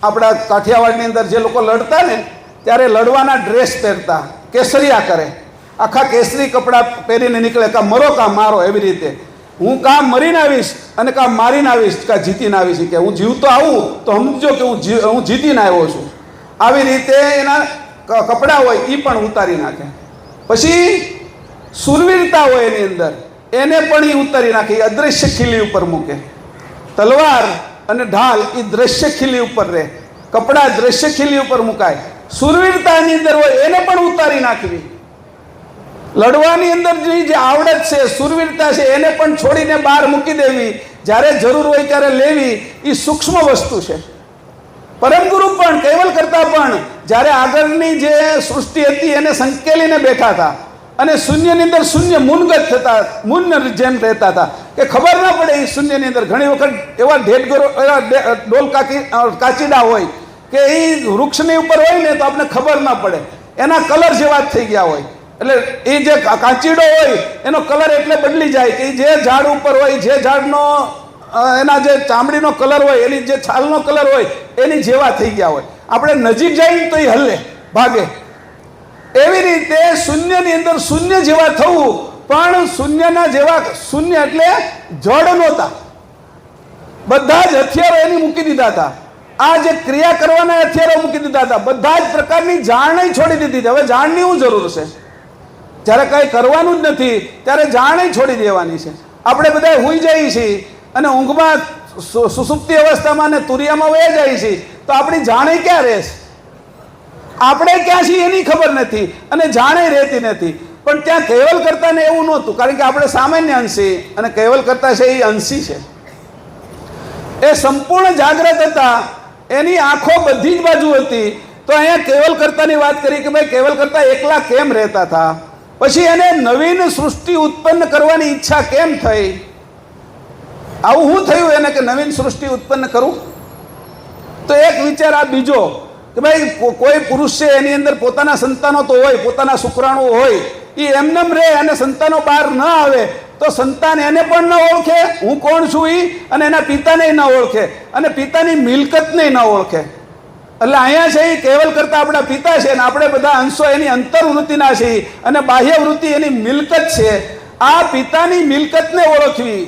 A: આપણા કાઠિયાવાડની અંદર જે લોકો લડતા ને ત્યારે લડવાના ડ્રેસ પહેરતા, કેસરિયા કરે, આખા કેસરી કપડાં પહેરીને નીકળે, કાં મરો કાં મારો. એવી રીતે હું કાં મરીને આવીશ અને કાં મારીને આવીશ, કાં જીતીને આવીશ. કે હું જીવતો આવું તો સમજો કે હું જીતીને આવ્યો છું. આવી રીતે એના કપડાં હોય એ પણ ઉતારી નાખે. પછી સુરવીરતા હોય એની અંદર, એને પણ એ ઉતારી નાખે, એ અદૃશ્ય ખીલી ઉપર મૂકે. તલવાર અને ઢાલ એ દ્રશ્ય ખીલી ઉપર રહે, કપડાં દ્રશ્ય ખીલી ઉપર મુકાય. સુરવીરતાની અંદર હોય એને પણ ઉતારી નાખવી. લડવાની અંદર જે આવડત છે, સુરવીરતા છે, એને પણ છોડીને બહાર મૂકી દેવી. જ્યારે જરૂર હોય ત્યારે લેવી, એ સૂક્ષ્મ વસ્તુ છે. પરમગુરુ પણ કેવલ કરતા પણ જ્યારે આગળની જે સૃષ્ટિ હતી એને સંકેલીને બેઠા હતા અને શૂન્યની અંદર શૂન્ય મૂનગત થતા, મૂન જેમ રહેતા હતા કે ખબર ના પડે. એ શૂન્યની અંદર ઘણી વખત એવા ઢેઢગરો, એવા ડોલ કાચીડા હોય કે એ વૃક્ષની ઉપર હોય ને તો આપણે ખબર ના પડે, એના કલર જેવા જ થઈ ગયા હોય. એટલે એ જે કાચીડો હોય એનો કલર એટલે બદલી જાય કે જે ઝાડ ઉપર હોય, જે ઝાડનો એના જે ચામડીનો કલર હોય, એની જે છાલનો કલર હોય એની જેવા થઈ ગયા હોય. આપણે નજીક જઈએ તો એ હલે, ભાગે. એવી રીતે શૂન્યની અંદર શૂન્ય જેવા થવું, પણ શૂન્યના જેવા, શૂન્ય એટલે જડ નહોતા, બધા જ હથિયારો એની મૂકી દીધા હતા. આ જે ક્રિયા કરવાના હથિયારો મૂકી દીધા હતા, બધા જ પ્રકારની જાણ છોડી દીધી હતી. હવે જાણની શું જરૂર છે? જ્યારે કંઈ કરવાનું જ નથી ત્યારે જાણ છોડી દેવાની છે. આપણે બધા હુઈ જઈએ છીએ અને ઊંઘમાં સુસુપ્તિ અવસ્થામાં ને તુરિયામાં વહી જાય છે, તો આપણી જાણે ક્યાં રહેશે? આપણે ક્યાં છીએ એની ખબર નથી અને જાણે રહેતી નથી. પણ ત્યાં કેવલ કરતાને એવું નહોતું, કારણ કે આપણે સામાન્ય અંશી અને કેવલ કરતા છે એ અંશી છે. એ સંપૂર્ણ જાગ્રત હતા, એની આંખો બધી જ બાજુ હતી. તો અહીંયા કેવલ કરતાની વાત કરી કે ભાઈ કેવલ કરતા એકલા કેમ રહેતા હતા? પછી એને નવીન સૃષ્ટિ ઉત્પન્ન કરવાની ઈચ્છા કેમ થઈ? આવું શું થયું એને કે નવીન સૃષ્ટિ ઉત્પન્ન કરું? તો એક વિચાર આ બીજો કે ભાઈ કોઈ પુરુષ છે એની અંદર પોતાના સંતાનો તો હોય, પોતાના શુક્રાણુ હોય, એ એમનેમ રહે અને સંતાનો બહાર ન આવે તો સંતાન એને પણ ન ઓળખે હું કોણ છું એ, અને એના પિતાને ન ઓળખે અને પિતાની મિલકતને ન ઓળખે. એટલે અહીંયા છે એ કેવલ કરતા આપણા પિતા છે ને આપણે બધા અંશો એની અંતર્વૃત્તિના છીએ અને બાહ્ય વૃત્તિ એની મિલકત છે. આ પિતાની મિલકતને ઓળખવી,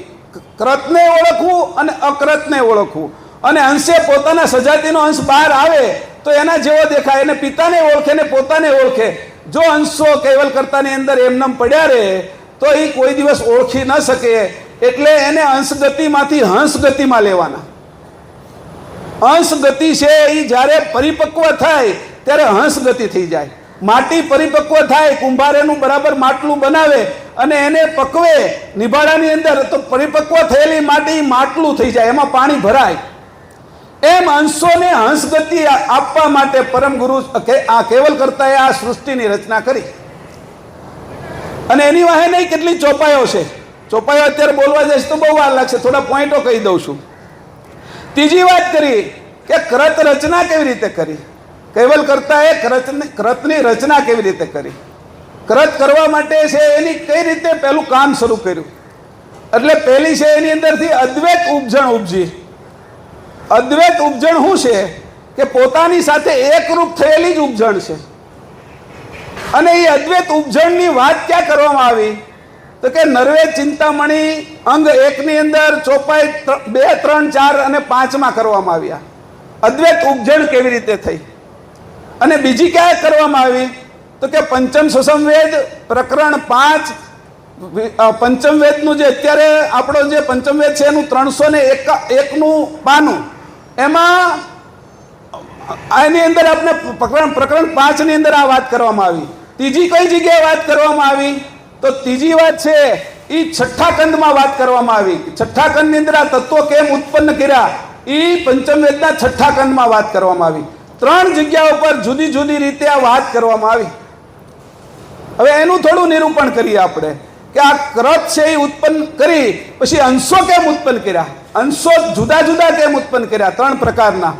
A: કૃતને ઓળખવું અને અકૃતને ઓળખવું, અને અંશે પોતાના સજાતીનો અંશ બહાર આવે તો એના જેવો દેખાય, એને પિતાને ઓળખે ને પોતાને ઓળખે. જો અંશો કેવલ કરતાની અંદર એમનેમ પડ્યા રહે તો એ કોઈ દિવસ ઓળખી ન શકે. એટલે એને અંશ ગતિમાંથી હંસ ગતિમાં લેવાના. હંસ ગતિ છે એ જ્યારે પરિપક્વ થાય ત્યારે હંસ ગતિ થઈ જાય. માટી પરિપક્વ થાય, કુંભાર એનું બરાબર માટલું બનાવે અને એને પકવે નિભાડાની અંદર તો પરિપક્વ થયેલી માટી માટલું થઈ જાય, એમાં પાણી ભરાય. એમ અંશોને હંસ ગતિ આપવા માટે પરમ ગુરુ આ કેવલ કરતાએ આ સૃષ્ટિની રચના કરી. અને એની વાહે નહીં કેટલી ચોપાઈઓ છે. ચોપાઈઓ અત્યારે બોલવા જઈશ તો બહુ વાર લાગશે, થોડા પોઈન્ટો કહી દઉં છું. ત્રીજી વાત કરી કે કૃત રચના કેવી રીતે કરી. કેવલ કરતાએ કૃતની રચના કેવી રીતે કરી. કૃત કરવા માટે છે એની કઈ રીતે પહેલું કામ શરૂ કર્યું. એટલે પહેલી છે એની અંદરથી અદ્વૈત ઉપજણ ઉપજી. અદ્વૈત ઉપજણ શું છે કે પોતાની સાથે એકરૂપ થયેલી જ ઉપજણ છે. અને એ અદ્વૈત ઉપજણની વાત ક્યાં કરવામાં આવી તો કે નરવે ચિંતામણી અંગ 1 ની અંદર ચોપાઈ 2, 3, 4 અને 5 કરવામાં આવ્યા. અદ્વૈત ઉપજણ કેવી રીતે થઈ. અને બીજી ક્યાં કરવામાં આવી તો કે પંચમ સસમવેદ પ્રકરણ 5, પંચમ વેદનું જે અત્યારે આપણો જે પંચમ વેદ છે એનું 301નું પાનું, એમાં આની અંદર આપણે પ્રકરણ 5 ની અંદર આ વાત કરવામાં આવી. ત્રીજી કઈ જગ્યાએ વાત કરવામાં આવી તો ત્રીજી વાત છે એ 6થા કંદમાં વાત કરવામાં આવી. 6થા કંદની અંદર આ તત્વો કેમ ઉત્પન્ન કર્યા એ પંચમ વેદના 6થા કંદમાં વાત કરવામાં આવી. 3 જગ્યા ઉપર જુદી જુદી રીતે આ વાત કરવામાં આવી. હવે એનું થોડું નિરૂપણ કરીએ આપણે કે આ કૃત છે એ ઉત્પન્ન કરી પછી અંશો કેમ ઉત્પન્ન કર્યા. અંશો જુદા જુદા કેમ ઉત્પન્ન કર્યા? 3 પ્રકારના.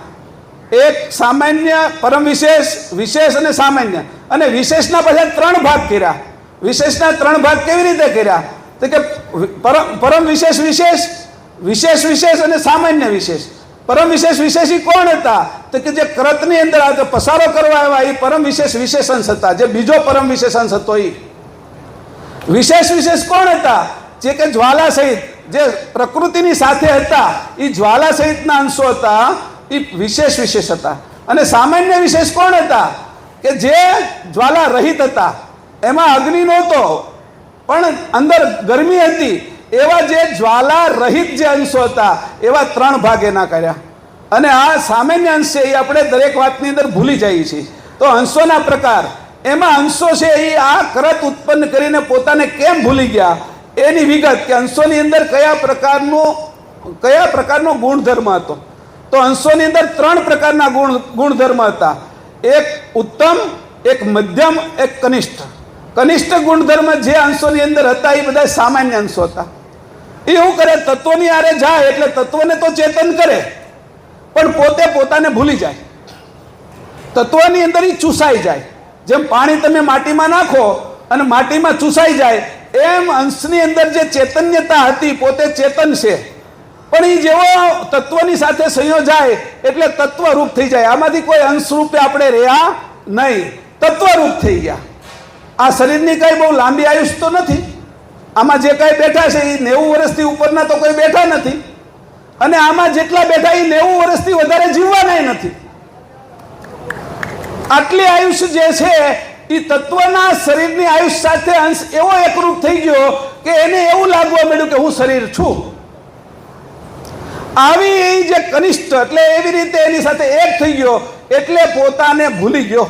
A: એક સામાન્ય, પરમ વિશેષ, વિશેષ અને સામાન્ય. અને વિશેષના પાછા 3 ભાગ કર્યા. વિશેષના 3 ભાગ કેવી રીતે કર્યા તો કે પરમ વિશેષ વિશેષ, વિશેષ વિશેષ અને સામાન્ય વિશેષ. પરમ વિશેષ વિશેષી કોણ હતા તો કે જે કૃતની અંદર આ પસારો કરવા આવ્યા એ પરમ વિશેષ વિશેષાંશ હતા. જે બીજો પરમ વિશેષાંશ હતો એ વિશેષ વિશેષ કોણ હતા? જે કે જ્વાલા સહિત જે પ્રકૃતિની સાથે હતા એ જ્વાલા સહિતના અંશો હતા, એ વિશેષ વિશેષ હતા. અને સામાન્ય વિશેષ કોણ હતા કે જે જ્વાલા રહિત હતા, એમાં અગ્નિ નહોતો પણ અંદર ગરમી હતી. એવા જે જ્વાલા રહિત જે અંશો હતા એવા 3 ભાગ એના કર્યા. અને આ સામાન્ય અંશ છે એ આપણે દરેક વાતની અંદર ભૂલી જઈએ છીએ. તો અંશોના પ્રકાર, એમાં અંશો છે એ આ કૃત ઉત્પન્ન કરીને પોતાને કેમ ભૂલી ગયા એની વિગત કે અંશોની અંદર કયા પ્રકારનો ગુણધર્મ હતો. તો અંશોની અંદર 3 પ્રકારના ગુણધર્મ હતા. એક ઉત્તમ, એક મધ્યમ, એક કનિષ્ઠ. કનિષ્ઠ ગુણધર્મ જે અંશોની અંદર હતા એ બધા સામાન્ય અંશો હતા. એ શું કરે? તત્વની આરે જાય એટલે તત્વને તો ચેતન કરે પણ પોતે પોતાને ભૂલી જાય. તત્વની અંદર એ ચૂસાઈ જાય. જેમ પાણી તમે માટીમાં નાખો અને માટીમાં ચૂસાઈ જાય એમ અંશની અંદર જે ચેતન્યતા હતી પોતે ચેતન છે પણ એ જેવો તત્વની સાથે સંયોજાય એટલે તત્વરૂપ થઈ જાય. આમાંથી કોઈ અંશ રૂપે આપણે રહ્યા નહીં, તત્વરૂપ થઈ ગયા. આ શરીરની કઈ બહુ લાંબી આયુષ તો નથી. આમાં જે કાંઈ બેઠા છે એ 90 વર્ષથી ઉપરના તો કોઈ બેઠા નથી. અને આમાં જેટલા બેઠા એ 90 વર્ષથી વધારે જીવવાના નથી. આટલી આયુષ જે છે એ તત્વના શરીરની આયુષ સાથે અંશ એવો એકરૂપ થઈ ગયો કે એને એવું લાગવા માંડ્યું કે હું શરીર છું. આવી જે કનિષ્ઠ એટલે એવી રીતે એની સાથે એક થઈ ગયો એટલે પોતાને ભૂલી ગયો.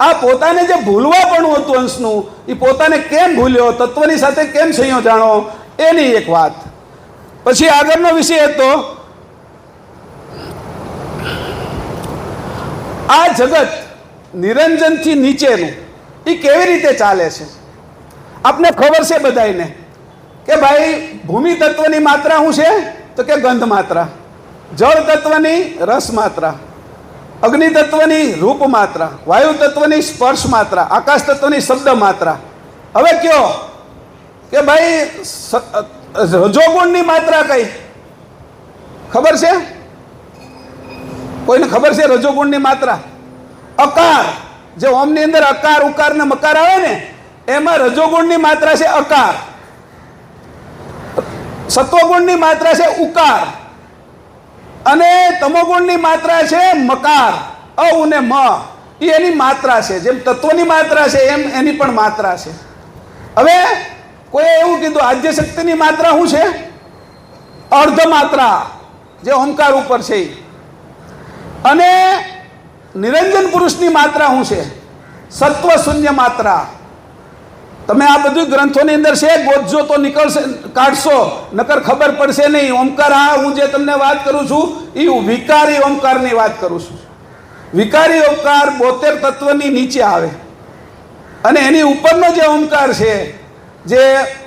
A: આ પોતાને જે ભૂલવા પણ હતું અંશનું એ પોતાને કેમ ભૂલ્યો, તત્વની સાથે કેમ સંયોજાણો એની એક વાત. પછી આગળનો વિષય હતો આ જગત નિરંજનથી નીચેનું એ કેવી રીતે ચાલે છે. આપને ખબર છે બધાને કે ભાઈ ભૂમિ તત્વની માત્રા શું છે? તો કે ગંધ માત્રા, જળ તત્વની રસ માત્રા, અગ્નિ તત્વની રૂપ માત્રા, વાયુ તત્વની સ્પર્શ માત્રા, આકાશ તત્વની શબ્દ માત્રા. હવે કયો કે ભાઈ રજોગુણની માત્રા કઈ ખબર છે? કોઈને ખબર છે રજોગુણની માત્રા? અકાર. જે ઓમની અંદર અકાર ઉકાર ને મકાર આવે ને એમાં રજોગુણની માત્રા છે અકાર, સત્વગુણની માત્રા છે ઉકાર અને તમોગુણની માત્રા છે મકાર. અ ને મ એ એની માત્રા છે. જેમ તત્વની માત્રા છે એમ એની પણ માત્રા છે. હવે કોઈ એવું કીધું આદ્ય શક્તિની માત્રા શું છે? અર્ધ માત્રા, જે ઓમકાર ઉપર છે. અને નિરંજન પુરુષની માત્રા શું છે? સત્વ શૂન્ય માત્રા. તમે આ બધું ગ્રંથોની અંદર છે, ગોતજો તો નીકળશે, કાઢશો, નકર ખબર પડશે નહીં. ઓમકાર, હા, હું જે તમને વાત કરું છું એ વિકારી ઓમકારની વાત કરું છું. વિકારી ઓમકાર 72 તત્વની નીચે આવે અને એની ઉપરનો જે ઓમકાર છે, જે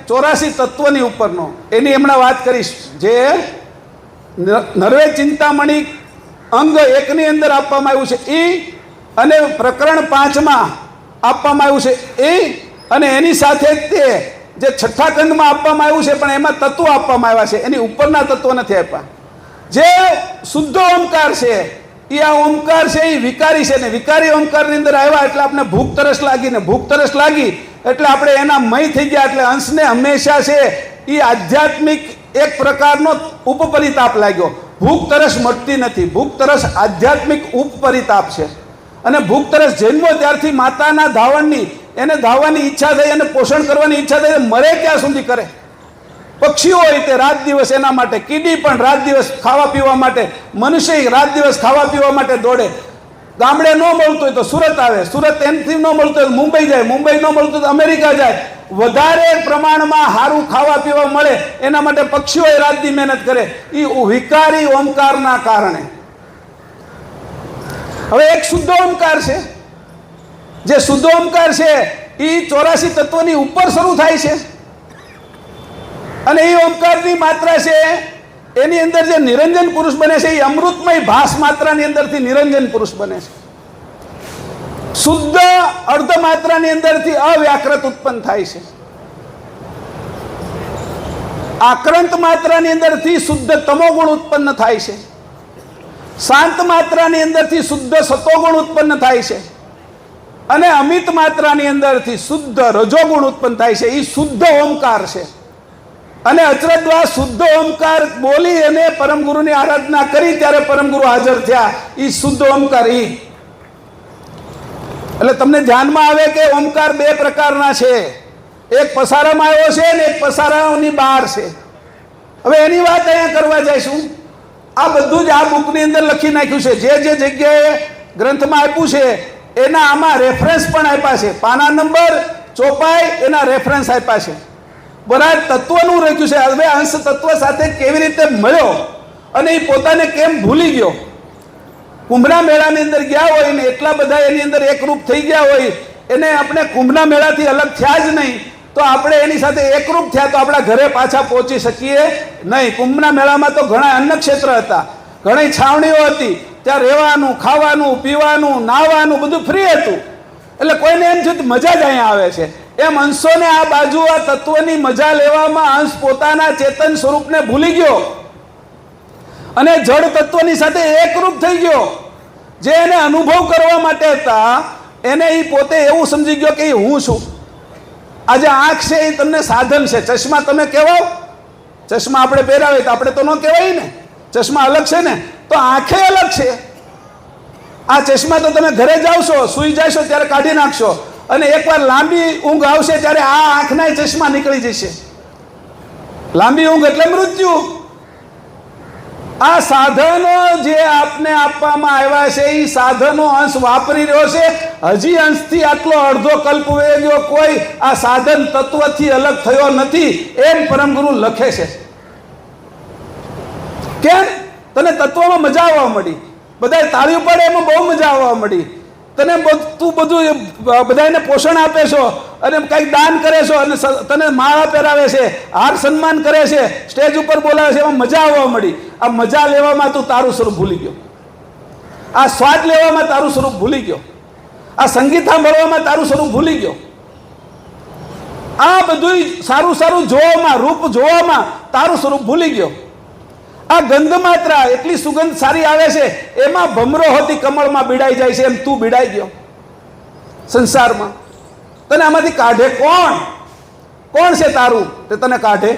A: 84 તત્વની ઉપરનો, એની હમણાં વાત કરીશ. જે નર્વે ચિંતામણી અંગ 1 ની અંદર આપવામાં આવ્યું છે એ, અને પ્રકરણ 5 આપવામાં આવ્યું છે એ, અને એની સાથે તે જે છઠ્ઠા ખંડમાં આપવામાં આવ્યું છે પણ એમાં તત્વો આપવામાં આવ્યા છે, એની ઉપરના તત્વો નથી આપ્યા. જે શુદ્ધ ઓમકાર છે એ આ ઓમકાર છે એ વિકારી છે ને વિકારી ઓમકારની અંદર આવ્યા એટલે આપણે ભૂખ તરસ લાગી ને ભૂખ તરસ લાગી એટલે આપણે એના મય થઈ ગયા. એટલે અંશને હંમેશા છે એ આધ્યાત્મિક એક પ્રકારનો ઉપપરિતાપ લાગ્યો. ભૂખ તરસ મટતી નથી. ભૂખ તરસ આધ્યાત્મિક ઉપપરિતાપ છે. અને ભૂખ તરસ જન્મો ત્યારથી માતાના ધાવણની, એને ધાવવાની ઈચ્છા થઈ, એને પોષણ કરવાની ઈચ્છા થઈ, મરે ત્યાં સુધી કરે. પક્ષીઓ હોય તે રાત દિવસ એના માટે, કીડી પણ રાત દિવસ ખાવા પીવા માટે, મનુષ્ય રાત દિવસ ખાવા પીવા માટે દોડે. ગામડે ન મળતું હોય તો સુરત આવે, સુરત એમથી ન મળતું હોય તો મુંબઈ જાય, મુંબઈ ન મળતું તો અમેરિકા જાય. વધારે પ્રમાણમાં સારું ખાવા પીવા મળે એના માટે પક્ષીઓ રાતની મહેનત કરે. એ વિકારી ઓમકારના કારણે. હવે એક શુદ્ધ ઓમકાર છે. જે શુદ્ધ ઓમકાર છે એ 84 તત્વની ઉપર શરૂ થાય છે અને એ ઓમકારની માત્રા છે એની અંદર જે નિરંજન પુરુષ બને છે એ અમૃતમય ભાસ માત્રાની અંદરથી નિરંજન પુરુષ બને છે. શુદ્ધ અર્ધ માત્રાની અંદરથી અવ્યાકૃત ઉત્પન્ન થાય છે. આક્રાંત માત્રાની અંદરથી શુદ્ધ તમોગુણ ઉત્પન્ન થાય છે. શાંત માત્રાની અંદરથી શુદ્ધ સતોગુણ ઉત્પન્ન થાય છે અને અમિત માત્રાની અંદરથી શુદ્ધ રજોગુણ ઉત્પન્ન થાય છે. એ શુદ્ધ ઓમકાર છે. અને અચરદ્વા શુદ્ધ ઓમકાર બોલી અને પરમગુરુની આરાધના કરી ત્યારે પરમગુરુ હાજર થયા. એ શુદ્ધ ઓમકાર. એટલે તમને ધ્યાનમાં આવે કે ઓમકાર 2 પ્રકારના છે. એક પસારામાં આવ્યો છે અને એક પસારાની બહાર છે. હવે એની વાત અહીંયા કરવા જઈશું. આ બધું જ આ બુકની અંદર લખી નાખ્યું છે. જે જગ્યાએ ગ્રંથમાં આપ્યું છે એના આમાં રેફરન્સ પણ આપ્યા છે. પાના નંબર, ચોપાઈ, એના રેફરન્સ આપ્યા છે. બરાબર તત્વનું રાખ્યું છે. હવે અંશ તત્વ સાથે કેવી રીતે મળ્યો અને એ પોતાને કેમ ભૂલી ગયો. કુંભના મેળાની અંદર ગયા હોય ને એટલા બધા એની અંદર એકરૂપ થઈ ગયા હોય, એને આપણે કુંભના મેળાથી અલગ થયા જ નહીં તો આપણે એની સાથે એકરૂપ થયા તો આપણા ઘરે પાછા પહોંચી શકીએ નહીં. કુંભના મેળામાં તો ઘણા અન્નક્ષેત્ર હતા, ઘણી છાવણીઓ હતી, ત્યાં રહેવાનું, ખાવાનું, પીવાનું, નાહવાનું બધું ફ્રી હતું. એટલે કોઈને એમ છે મજા જ અહીંયા આવે છે. એમ અંશોને આ બાજુ આ તત્વની મજા લેવામાં અંશ પોતાના ચેતન સ્વરૂપને ભૂલી ગયો અને જળ તત્વની સાથે એકરૂપ થઈ ગયો. જે એને અનુભવ કરવા માટે હતા એને એ પોતે એવું સમજી ગયો કે હું છું. આજે આંખ છે એ તમને સાધન છે. ચશ્મા તમે કહેવાઓ, ચશ્મા આપણે પહેરાવે તો આપણે તો ન કહેવાય ને, ચશ્મા અલગ છે ને, તો આંખે અલગ છે. આ ચશ્મા તો તમે ઘરે જાવશો, સૂઈ જશો ત્યારે કાઢી નાખશો અને એકવાર લાંબી ઊંઘ આવશે ત્યારે આ આંખના ચશ્મા નીકળી જશે. લાંબી ઊંઘ એટલે મૃત્યુ. આ સાધનો જે આપને આપવામાં આવ્યા છે એ સાધનો અંશ વાપરી રહ્યો છે. હજી અંશથી આટલો અડધો કલ્પ વહી ગયો, કોઈ આ સાધન તત્વથી અલગ થયો નથી એમ પરમગુરુ લખે છે. કેમ? તને તત્વમાં મજા આવવા મળી, બધા તાળી પડે એમાં બહુ મજા આવવા મળી. તને તું બધું બધાને પોષણ આપે છો અને કંઈક દાન કરે છો અને તને માળા પહેરાવે છે, હાર સન્માન કરે છે, સ્ટેજ ઉપર બોલાવે છે, એમાં મજા આવવા મળી. આ મજા લેવામાં તું તારું સ્વરૂપ ભૂલી ગયો, આ સ્વાદ લેવામાં તારું સ્વરૂપ ભૂલી ગયો, આ સંગીત સાંભળવામાં તારું સ્વરૂપ ભૂલી ગયો. આ બધું સારું સારું જોવામાં, રૂપ જોવામાં તારું સ્વરૂપ ભૂલી ગયો. આ ગંધ માત્ર એટલી સુગંધ સારી આવે છે, એમાં ભમરો હોતી કમળમાં બીડાઈ જાય છે, એમ તું બીડાઈ ગયો સંસારમાં. તને આમાંથી કાઢે કોણ? કોણ છે તારું તે તને કાઢે?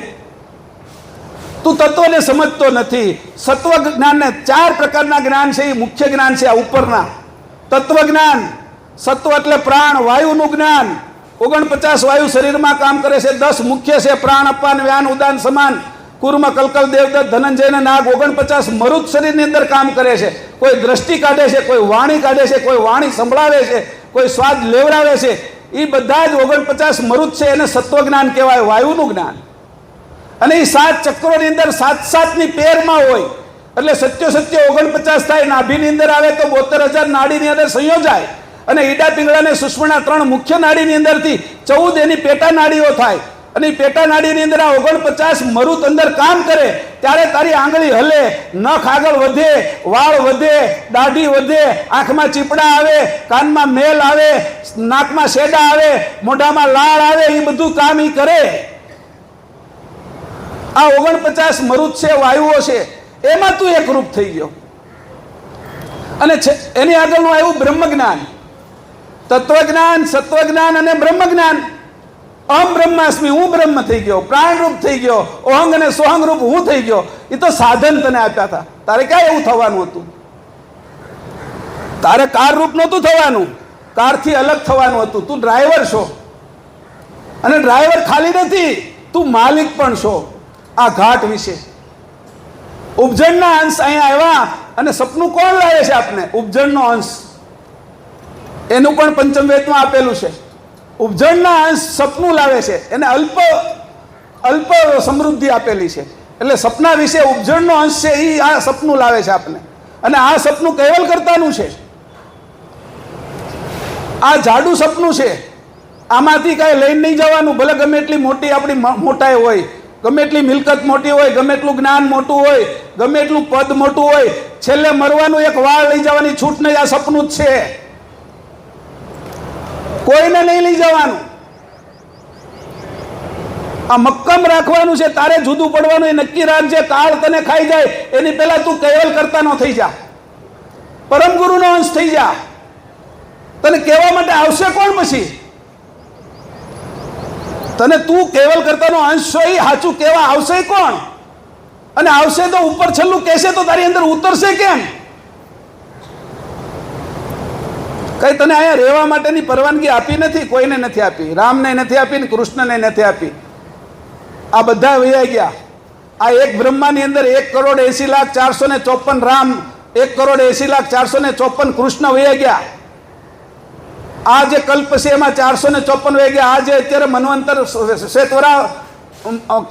A: તું તત્વને સમજતો નથી. સત્વ જ્ઞાનને 4 પ્રકારના જ્ઞાન છે, એ મુખ્ય જ્ઞાન છે. આ ઉપરના તત્વ જ્ઞાન, સત્વ એટલે પ્રાણ વાયુનું જ્ઞાન. 49 વાયુ શરીરમાં કામ કરે છે. 10 મુખ્ય છે: પ્રાણ, અપાન, વ્યાન, ઉદાન, સમાન, કુર્મ, કલકલ, દેવદત્ત, ધનંજય ને નાગ. 49 મરુત શરીરની અંદર કામ કરે છે. કોઈ દ્રષ્ટિ કાઢે છે, કોઈ વાણી કાઢે છે, કોઈ વાણી સંભળાવે છે, કોઈ સ્વાદ લેવડાવે છે. એ બધા જ 49 મરુત છે. એને સત્વ જ્ઞાન કહેવાય, વાયુનું જ્ઞાન. અને એ 7 ચક્રોની અંદર 7-7ની પેરમાં હોય એટલે સત્ય 49 થાય. નાભીની અંદર આવે તો 72,000 નાડીની અંદર સંયોજાય અને ઈડા, પિંગળા ને સુષુમ્ના 3 મુખ્ય નાડીની અંદરથી 14 એની પેટા નાડીઓ થાય. અને એ પેટા નાડીની અંદર આ 49 મરુત અંદર કામ કરે ત્યારે તારી આંગળી હલે, નખ આગળ વધે, વાળ વધે, દાઢી વધે, આંખમાં ચીપડા આવે, કાનમાં મેલ આવે, નાકમાં શેડા આવે, મોઢામાં લાળ આવે. એ બધું કામ ઈ કરે. આ 49 મરુત છે, વાયુઓ છે. એમાં તું એકરૂપ થઈ ગયો. અને એની આગળનું આવ્યું બ્રહ્મ જ્ઞાન, તત્વજ્ઞાન, સત્વજ્ઞાન અને બ્રહ્મ જ્ઞાન. અહમ બ્રહ્માસ્મિ, હું બ્રહ્મ થઈ ગયો, પ્રાણરૂપ થઈ ગયો, ઓહંગ અને સોહંગ રૂપ હું થઈ ગયો. એ તો સાધન તને આપ્યા હતા. તારે ક્યાં એવું થવાનું હતું? તારે કાર રૂપ નહોતું થવાનું, કારથી અલગ થવાનું હતું. તું ડ્રાઈવર છો અને ડ્રાઈવર ખાલી નથી, તું માલિક પણ છો. આ ઘાટ વિશે ઉપજણના અંશ અહીંયા આવ્યા અને સપનું કોણ લાવે છે આપને? ઉપજણનો અંશ. એનું પણ પંચમવેદમાં આપેલું છે. ઉપજણના અંશ સપનું લાવે છે. એને અલ્પ સમૃદ્ધિ આપેલી છે. એટલે સપના વિશે ઉપજણનો અંશ છે, એ આ સપનું લાવે છે આપને. અને આ સપનું કેવલ કરતાનું છે. આ જાડું સપનું છે. આમાંથી કાંઈ લઈને નહીં જવાનું. ભલે ગમે એટલી મોટી આપણી મોટાઈ હોય, ગમે એટલી મિલકત મોટી હોય, ગમે એટલું જ્ઞાન મોટું હોય, ગમે એટલું પદ મોટું હોય, છેલ્લે મરવાનું એક વાળ લઈ જવાની છૂટ નહીં. આ સપનું જ છે. કોઈને નહીં લઈ જવાનું. આ મક્કમ રાખવાનું છે. તારે જુદું પડવાનું એ નક્કી રાખજે. કાળ તને ખાઈ જાય એની પહેલા તું કેવલ કરતા ન થઈ જા, પરમ ગુરુનો અંશ થઈ જા. તને કહેવા માટે આવશે કોણ પછી? તને તું કેવલ કરતાનો અંશ છો, એ સાચું કહેવા આવશે કોણ? અને આવશે તો ઉપર છેલ્લું કહેશે તો તારી અંદર ઉતરશે કેમ? કઈ તને અહીંયા રહેવા માટેની પરવાનગી આપી નથી, કોઈને નથી આપી. રામને નથી આપી ને કૃષ્ણને નથી આપી. આ બધા વૈયા ગયા. આ એક બ્રહ્માની અંદર 1,80,04,454 રામ, 1,80,04,454 કૃષ્ણ વૈયા ગયા. આ જે કલ્પ છે એમાં 454 વહી ગયા. આ જે અત્યારે મનવંતર શ્વેતવરા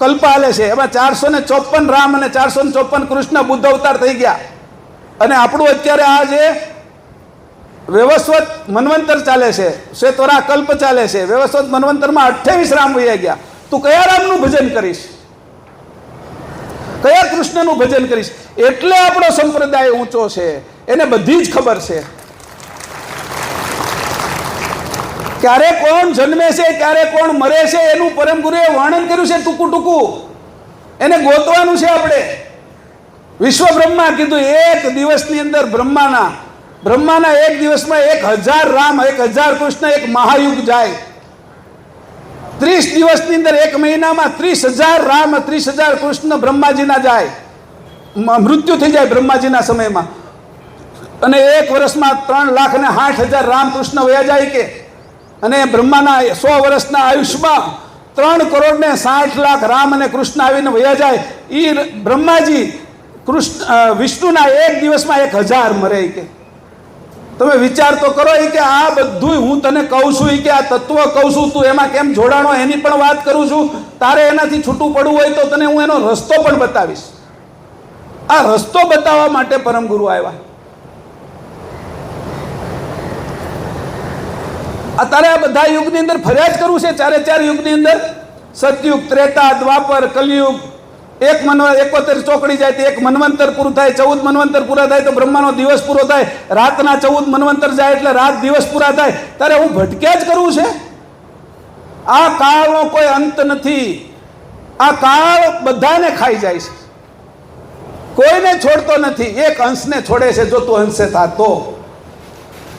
A: કલ્પ હાલે છે એમાં 454 રામ અને 454 કૃષ્ણ બુદ્ધ અવતાર થઈ ગયા. અને આપણું અત્યારે આ જે વ્યવસ્વત મનવંતર ચાલે છે, શ્વેતવરા કલ્પ ચાલે છે, વ્યવસ્વત મનવંતરમાં 28 રામ વહી ગયા. તું કયા રામનું ભજન કરીશ? કયા કૃષ્ણનું ભજન કરીશ? એટલે આપણો સંપ્રદાય ઊંચો છે. એને બધી જ ખબર છે. ક્યારે કોણ જન્મે છે, ક્યારે કોણ મરે છે, એનું પરમ ગુરુએ વર્ણન કર્યું છે ટૂંકું ટૂંકું. એને ગોતવાનું છે આપણે. વિશ્વ બ્રહ્મા કીધું એક દિવસની અંદર બ્રહ્માના એક દિવસમાં 1000 રામ, 1000 કૃષ્ણ, એક મહાયુગ જાય. 30 દિવસની અંદર, એક મહિનામાં 30,000 રામ, 30,000 કૃષ્ણ બ્રહ્માજીના જાય. મૃત્યુ થઈ જાય બ્રહ્માજીના સમયમાં. અને એક વર્ષમાં 3,60,000 રામ કૃષ્ણ વયા જાય કે. અને બ્રહ્માના 100 વર્ષના આયુષ્યમાં 3,60,00,000 રામ અને કૃષ્ણ આવીને વયા જાય. એ બ્રહ્માજી વિષ્ણુના એક દિવસમાં 1000 મરે કે. તમે વિચાર તો કરો કે આ બધું હું તને કહું છું, કે આ તત્વ કહું છું, તું એમાં કેમ જોડાણો એની પણ વાત કરું છું. તારે એનાથી છૂટું પડવું હોય તો તને હું એનો રસ્તો પણ બતાવીશ. આ રસ્તો બતાવવા માટે પરમ ગુરુ આવ્યા. અત્યારે આ બધા યુગની અંદર ફર્યા જ કરવું છે, ચારે ચાર યુગની અંદર, સતયુગ, ત્રેતા, દ્વાપર, કલયુગ, 71 ચોકડી જાય તો 1 મન્વંતર પૂરું થાય, 14 મન્વંતર પૂરા થાય તો બ્રહ્માનો દિવસ પૂરો થાય, રાતના 14 મન્વંતર જાય એટલે રાત દિવસ પૂરા થાય. ત્યારે હું ભટક્યા જ કરવું છે? આ કાળનો કોઈ અંત નથી. આ કાળ બધાને ખાઈ જાય છે, કોઈને છોડતો નથી. એક અંશને છોડે છે, જો તું અંશે થાતો.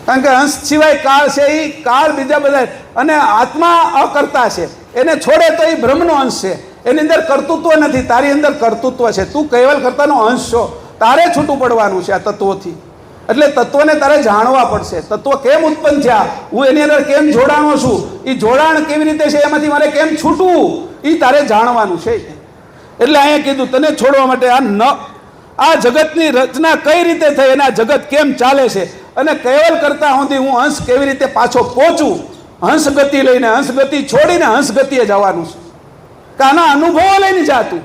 A: કારણ કે અંશ સિવાય કાળ છે, એ કાળ બીજા બધા. અને આત્મા અકર્તા છે, એને છોડે તો એ બ્રહ્મનો અંશ છે, એની અંદર કર્તૃત્વ નથી. તારી અંદર કર્તૃત્વ છે, તું કૈવલ કર્તાનો અંશ છો. તારે છૂટું પડવાનું છે આ તત્વોથી. એટલે તત્વને તારે જાણવા પડશે. તત્વ કેમ ઉત્પન્ન થયા, હું એની અંદર કેમ જોડાણો છું, એ જોડાણ કેવી રીતે છે, એમાંથી મારે કેમ છૂટવું, એ તારે જાણવાનું છે. એટલે અહીંયા કીધું તને છોડવા માટે આ જગતની રચના કઈ રીતે થઈ અને આ જગત કેમ ચાલે છે, અને કૈવલ કરતા સુધી હું અંશ કેવી રીતે પાછો પહોંચું. હંસ ગતિ લઈને, હંસ ગતિ છોડીને હંસ ગતિએ જવાનું છે. કે આના અનુભવો લઈને જા તું.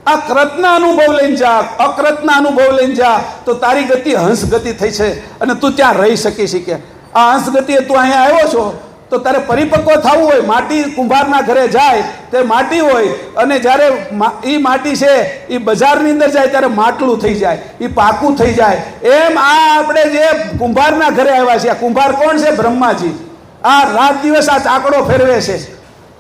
A: આ કૃતના અનુભવ લઈને જા, અકૃતના અનુભવ લઈને જા, તો તારી ગતિ હંસ ગતિ થઈ છે અને તું ત્યાં રહી શકી શકે. આ હંસ ગતિએ તું અહીંયા આવ્યો છો તો તારે પરિપક્વ થવું હોય. માટી કુંભારના ઘરે જાય તે માટી હોય, અને જ્યારે એ માટી છે એ બજારની અંદર જાય ત્યારે માટલું થઈ જાય, એ પાકું થઈ જાય. એમ આ આપણે જે કુંભારના ઘરે આવ્યા છીએ, આ કુંભાર કોણ છે? બ્રહ્માજી. આ રાત દિવસ આ ચાકડો ફેરવે છે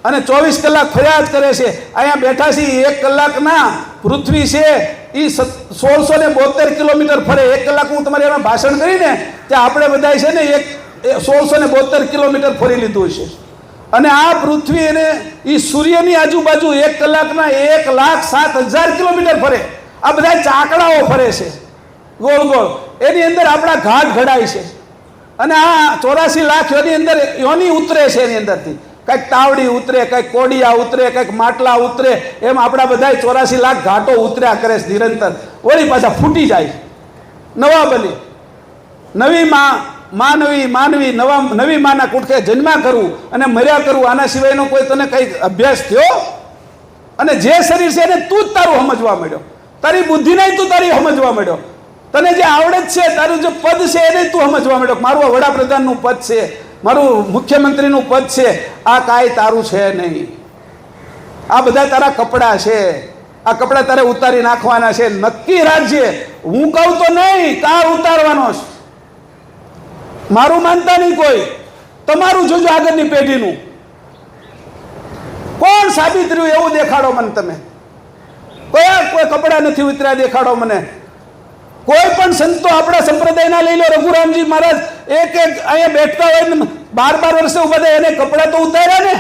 A: અને 24 કલાક ફર્યા જ કરે છે. અહીંયા બેઠા છીએ, 1 કલાકના પૃથ્વી છે એ 1672 કિલોમીટર ફરે. 1 કલાક હું તમારે એમાં ભાષણ કરીને ત્યાં આપણે બધા છે ને 1672 કિલોમીટર ફરી લીધું છે. અને આ પૃથ્વી એને એ સૂર્યની આજુબાજુ 1 કલાકના 1,07,000 કિલોમીટર ફરે. આ બધા ચાકડાઓ ફરે છે ગોળ ગોળ. એની અંદર આપણા ઘાટ ઘડાય છે. અને આ 84 લાખ એની અંદર યોની ઉતરે છે. એની અંદરથી કંઈક તાવડી ઉતરે, કંઈક કોડિયા ઉતરે, કંઈક માટલા ઉતરે. એમ આપણા બધા 84 લાખ ઘાટો ઉતર્યા કરે છે નિરંતર. વળી પાછા ફૂટી જાય, નવા બને. નવી માનવી નવી માના કુટકે જન્મ્યા કરવું અને મર્યા કરવું, આના સિવાયનો કોઈ તને કંઈક અભ્યાસ થયો? અને જે શરીર છે એને તું જ તારું સમજવા માંડ્યો, તારી બુદ્ધિ નહીં તું તારી સમજવા માંડ્યો. તને જે આવડત છે, તારું જે પદ છે એને તું સમજવા માંડ્યો. મારું આ વડાપ્રધાનનું પદ છે, મારું મુખ્યમંત્રીનું પદ છે, આ કાંઈ તારું છે નહીં. આ બધા તારા કપડાં છે, આ કપડાં તારે ઉતારી નાખવાના છે. નક્કી રાખજે, હું કહું તો નહીં, તાર ઉતારવાનો છે. મારું માનતા નહીં કોઈ, તમારું જોજો આગળની પેઢીનું. કોણ સાબિત રહ્યું એવું દેખાડો મને. તમે કોઈ કપડાં નથી ઉતર્યા દેખાડો મને. કોઈ પણ સંતો આપણા સંપ્રદાયના લઈ લો, રઘુરામજી મહારાજ એક અહીંયા બેઠતા હોય ને 12 વર્ષે ઉભા થાય, એને કપડાં તો ઉતાર્યા ને.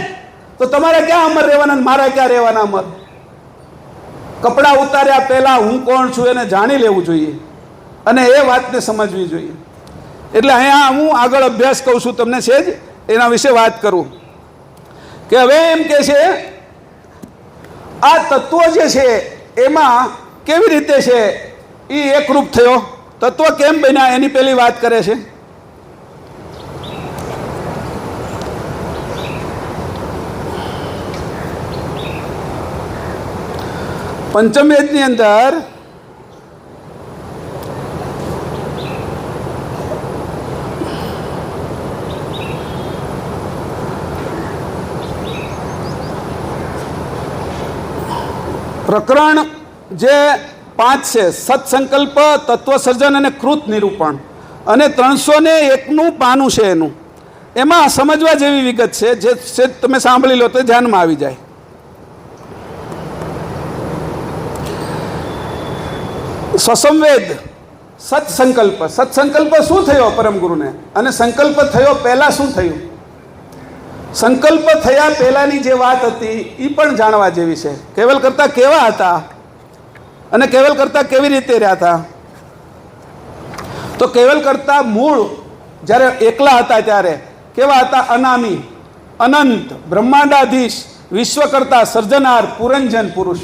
A: તો તમારે ક્યાં અમર રહેવાના, મારા ક્યાં રહેવાના અમર? કપડાં ઉતાર્યા પહેલા હું કોણ છું એને જાણી લેવું જોઈએ અને એ વાતને સમજવી જોઈએ. એટલે અહીંયા હું આગળ અભ્યાસ કહું છું તમને, છે જ એના વિશે વાત કરું કે હવે એમ કે છે આ તત્વો જે છે એમાં કેવી રીતે છે એ એકરૂપ થયો, તત્વ કેમ બન્યા એની પહેલી વાત કરે છે. પંચમ વેદની અંદર પ્રકરણ જે 5 છે, સત્સંકલ્પ, તત્વસર્જન અને કૃત નિરૂપણ, અને 301નું પાનું છે એનું. એમાં સમજવા જેવી વિગત છે, જે તમે સાંભળી લો તો ધ્યાનમાં આવી જાય. સસંવેદ સત્સંકલ્પ. સત્સંકલ્પ શું થયો પરમ ગુરુને, અને સંકલ્પ થયો પહેલા શું થયું? સંકલ્પ થયા પહેલાની જે વાત હતી એ પણ જાણવા જેવી છે. કેવલ કરતા કેવા હતા અને કેવલ કરતા કેવી રીતે રહ્યા હતા? તો કેવલ કરતા મૂળ જ્યારે એકલા હતા ત્યારે કેવા હતા? અનામી, અનંત, બ્રહ્માંડાધીશ, વિશ્વકર્તા, સર્જનાર, પુરંજન પુરુષ.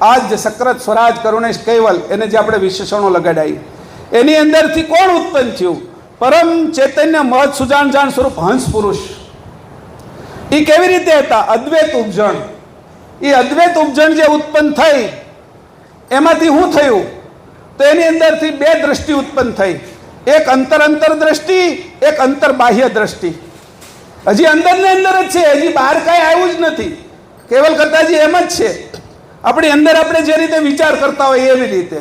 A: આજ સક્રત, સ્વરાજ, કરુણેશ, કૈવલ, એને જે આપણે વિશેષણો લગાડાઈ, એની અંદરથી કોણ ઉત્પન્ન થયું? પરમ ચૈતન્ય મહદ સુજાન જાન સ્વરૂપ હંસ પુરુષ. એ કેવી રીતે હતા? અદ્વૈત ઉપજણ. એ અદ્વૈત ઉપજણ જે ઉત્પન્ન થઈ એમાંથી શું થયું? તો એની અંદરથી 2 દ્રષ્ટિ ઉત્પન્ન થઈ. એક અંતર દ્રષ્ટિ, એક અંતર બાહ્ય દ્રષ્ટિ. હજી અંદર ને અંદર જ છે, હજી બહાર કાંઈ આવ્યું જ નથી. કેવલ કરતાજી એમ જ છે. આપણી અંદર આપણે જે રીતે વિચાર કરતા હોય એવી રીતે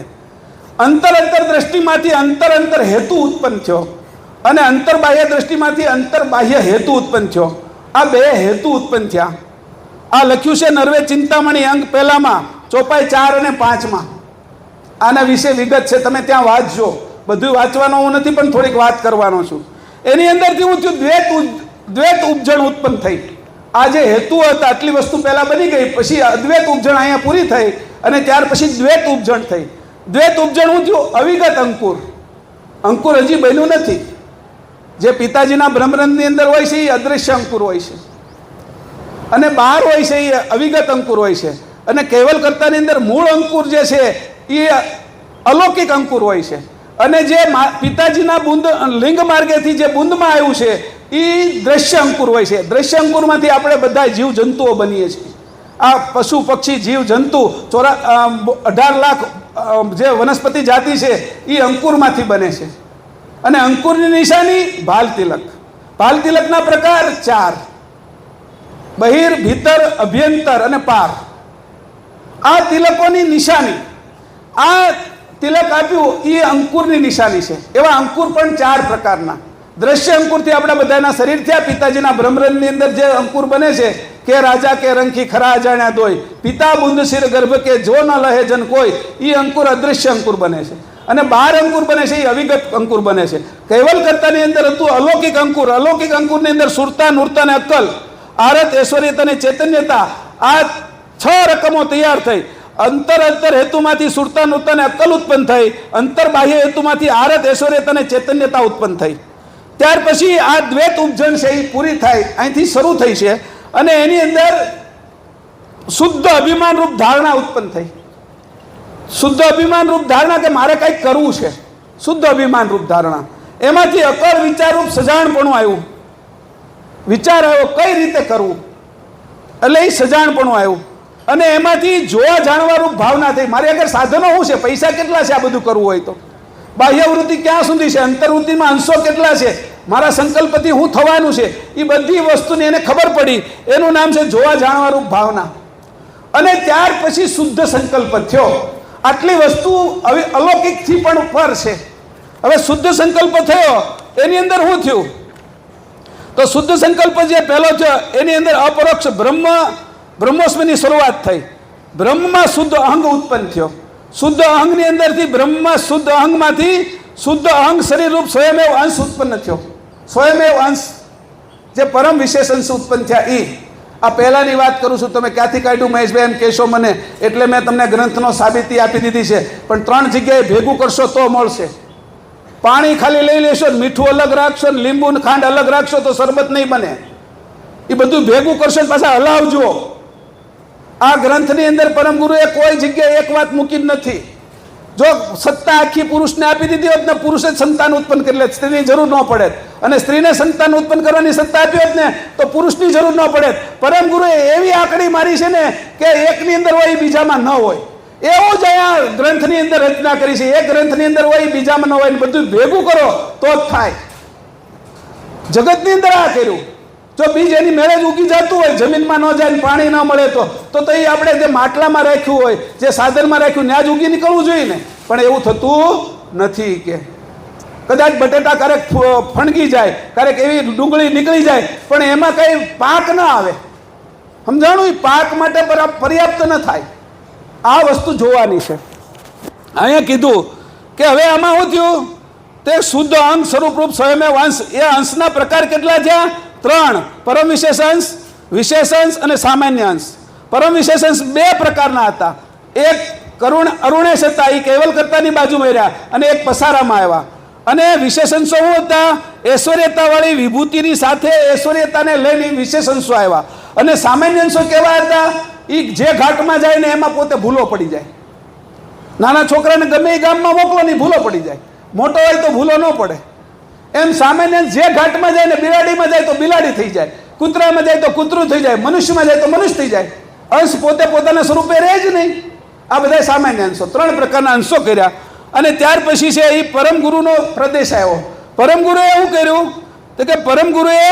A: અંતર દ્રષ્ટિમાંથી અંતર હેતુ ઉત્પન્ન થયો અને અંતર બાહ્ય દ્રષ્ટિમાંથી અંતર બાહ્ય હેતુ ઉત્પન્ન થયો. આ બે હેતુ ઉત્પન્ન થયા. આ લખ્યું છે નરવે ચિંતામણી અંક પહેલામાં ચોપાઈ 4 અને 5માં. આના વિશે વિગત છે, તમે ત્યાં વાંચજો. બધું વાંચવાનો હું નથી, પણ થોડીક વાત કરવાનો છું. એની અંદરથી હું થયું દ્વૈત ઉપજણ ઉત્પન્ન થઈ. આ જે હેતુ હતા આટલી વસ્તુ પહેલા બની ગઈ, પછી અદ્વૈત ઉપજણ અહીંયા પૂરી થઈ અને ત્યાર પછી દ્વૈત ઉપજણ થઈ. દ્વૈત ઉપજણ હું થયું અવિગત અંકુર. અંકુર હજી બન્યું નથી. જે પિતાજીના બ્રહ્મરંધની અંદર હોય છે એ અદૃશ્ય અંકુર હોય છે અને બહાર હોય છે એ અવિગત અંકુર હોય છે. અને કેવલ કર્તાની અંદર મૂળ અંકુર જે છે એ અલૌકિક અંકુર હોય છે. અને જે પિતાજીના બુંદ લિંગ માર્ગેથી જે બુંદમાં આવ્યું છે એ દ્રશ્ય અંકુર હોય છે. દ્રશ્ય અંકુરમાંથી આપણે બધા જીવ જંતુઓ બનીએ છીએ. આ પશુ પક્ષી જીવ જંતુ 18 લાખ જે વનસ્પતિ જાતિ છે એ અંકુરમાંથી બને છે. અને અંકુરની નિશાની ભાલ તિલક. ભાલ તિલકના પ્રકાર 4: બહિર, ભીતર, અભ્યંતર અને પાર. આ તિલકોની નિશાની, આ તિલક આપ્યું એ અંકુરની નિશાની છે. એવા અંકુર પણ 4 પ્રકારના. દ્રશ્ય અંકુરથી આપણા બધાના શરીર થયા. પિતાજીના બ્રહ્મરંધની અંદર જે અંકુર બને છે કે રાજા કે રંખી ખરા અજાણ્યા દોય, પિતા બુંદ શિર ગર્ભ કે જો ન લહે જન કોઈ, એ અંકુર અદૃશ્ય અંકુર બને છે. અને 12 અંકુર બને છે એ અવિગત અંકુર બને છે. કૈવલ કર્તાની અંદર હતું અલૌકિક અંકુર. અલૌકિક અંકુરની અંદર સુરતા, નૂરતા અને અક્કલ, આરત, ઐશ્વર્યતા અને ચૈતન્યતા, આ 6 રકમો તૈયાર થઈ. અંતર હેતુમાંથી સુરતા, નૂરતા અને અક્કલ ઉત્પન્ન થઈ. અંતર બાહ્ય હેતુમાંથી આરત, ઐશ્વર્યતા અને ચૈતન્યતા ઉત્પન્ન થઈ. ત્યાર પછી આ દ્વૈત ઉપજન છે એ પૂરી થાય, અહીંથી શરૂ થઈ છે. અને એની અંદર શુદ્ધ અભિમાન રૂપ ધારણા ઉત્પન્ન થઈ. શુદ્ધ અભિમાન રૂપ ધારણા કે મારે કંઈક કરવું છે. શુદ્ધ અભિમાન રૂપ ધારણા, એમાંથી અકળ વિચાર રૂપ સજાણપણું આવ્યું. વિચાર આવ્યો કઈ રીતે કરવું, એટલે એ સજાણપણું આવ્યું. અને એમાંથી જોવા જાણવા રૂપ ભાવના થઈ. મારી આગળ સાધનો શું છે, પૈસા કેટલા છે આ બધું કરવું હોય તો, બાહ્ય વૃત્તિ ક્યાં સુધી છે, અંતર્વૃત્તિમાં અંશો કેટલા છે, મારા સંકલ્પથી હું થવાનું છે, એ બધી વસ્તુની એને ખબર પડી. એનું નામ છે જોવા જાણવા રૂપ ભાવના. અને ત્યાર પછી શુદ્ધ સંકલ્પ થયો. આટલી વસ્તુ હવે અલૌકિકથી પણ ઉપર છે. હવે શુદ્ધ સંકલ્પ થયો, એની અંદર શું થયું? તો શુદ્ધ સંકલ્પ જે પહેલો થયો એની અંદર અપરોક્ષ બ્રહ્મોસ્મીની શરૂઆત થઈ. બ્રહ્મમાં શુદ્ધ અહંગ ઉત્પન્ન થયો. શુદ્ધ અહંગની અંદરથી બ્રહ્મમાં શુદ્ધ અહંગમાંથી શુદ્ધ અહંગ શરીર રૂપ સ્વયમેવ અંશ ઉત્પન્ન થયો. સ્વયમેવ અંશ જે પરમ વિશેષ અંશ ઉત્પન્ન થયા એ આ પહેલાંની વાત કરું છું. તમે ક્યાંથી કાઢ્યું મહેશભાઈ એમ કહેશો મને, એટલે મેં તમને ગ્રંથનો સાબિતી આપી દીધી છે. પણ 3 જગ્યાએ ભેગું કરશો તો મળશે. પાણી ખાલી લઈ લેશો, મીઠું અલગ રાખશો, લીંબુ ને ખાંડ અલગ રાખશો તો શરબત નહીં બને. એ બધું ભેગું કરશો પાછા હલાવજો. આ ગ્રંથની અંદર પરમ ગુરુએ કોઈ જગ્યાએ એક વાત મૂકી નથી. જો સત્તા આખી પુરુષને આપી દીધી હોત ને, પુરુષે જ સંતાન ઉત્પન્ન કરી લે, સ્ત્રીની જરૂર ન પડે. અને સ્ત્રીને સંતાન ઉત્પન્ન કરવાની સત્તા આપી હોત ને તો પુરુષની જરૂર ન પડે. પરમ ગુરુએ એવી આંકડી મારી છે ને કે એકની અંદર હોય બીજામાં ન હોય. એવું જ અહીંયા ગ્રંથની અંદર રચના કરી છે. એક ગ્રંથની અંદર હોય બીજામાં ન હોય, બધું ભેગું કરો તો જ થાય. જગતની અંદર આ કર્યું. જો બીજ એની મેળે જ ઉગી જતું હોય, જમીનમાં ન જાય, પાણી ન મળે તો એ આપણે જે માટલામાં રાખ્યું હોય, જે સાધનમાં રાખ્યું ત્યાં જ ઉગી નીકળવું જોઈએ ને. પણ એવું થતું નથી. કે કદાચ બટેટા ક્યારેક ફણગી જાય, ક્યારેક એવી ડુંગળી નીકળી જાય, પણ એમાં કંઈ પાક ના આવે. સમજાણું? એ પાક માટે પર્યાપ્ત ન થાય. આ વસ્તુ જોવાની છે. અહીંયા કીધું કે હવે આમાં શું થયું? તે શુદ્ધ અંગ સ્વરૂપ રૂપ સ્વયમેવ અંશ. એ અંશના પ્રકાર કેટલા થયા? 3: પરમ વિશેષ અંશ, વિશેષ અંશ અને સામાન્ય અંશ. પરમ વિશેષ અંશ 2 પ્રકારના હતા. એક અરુણેશ હતા, એ કેવલ કર્તાની બાજુમાં રહ્યા, અને એક પસારામાં આવ્યા. અને વિશેષ અંશો શું હતા? ઐશ્વર્યતાવાળી વિભૂતિની સાથે ઐશ્વર્યતાને લઈને વિશેષ અંશો આવ્યા. અને સામાન્ય અંશો કેવા હતા? એ જે ઘાટમાં જાય ને એમાં પોતે ભૂલો પડી જાય. નાના છોકરાને ગમે એ ગામમાં મોકલો ને ભૂલો પડી જાય. મોટો હોય તો ભૂલો ન પડે. એમ સામાન્ય જે ઘાટમાં જાય ને, બિલાડીમાં જાય તો બિલાડી થઈ જાય, કૂતરામાં જાય તો કૂતરું થઈ જાય, મનુષ્યમાં જાય તો મનુષ્ય થઈ જાય. અંશ પોતે પોતાના સ્વરૂપે રહે જ નહીં. આ બધા સામાન્ય અંશો. 3 પ્રકારના અંશો કર્યા. અને ત્યાર પછી છે એ પરમ ગુરુનો પ્રદેશ આવ્યો. પરમ ગુરુએ એવું કર્યું તો કે પરમ ગુરુએ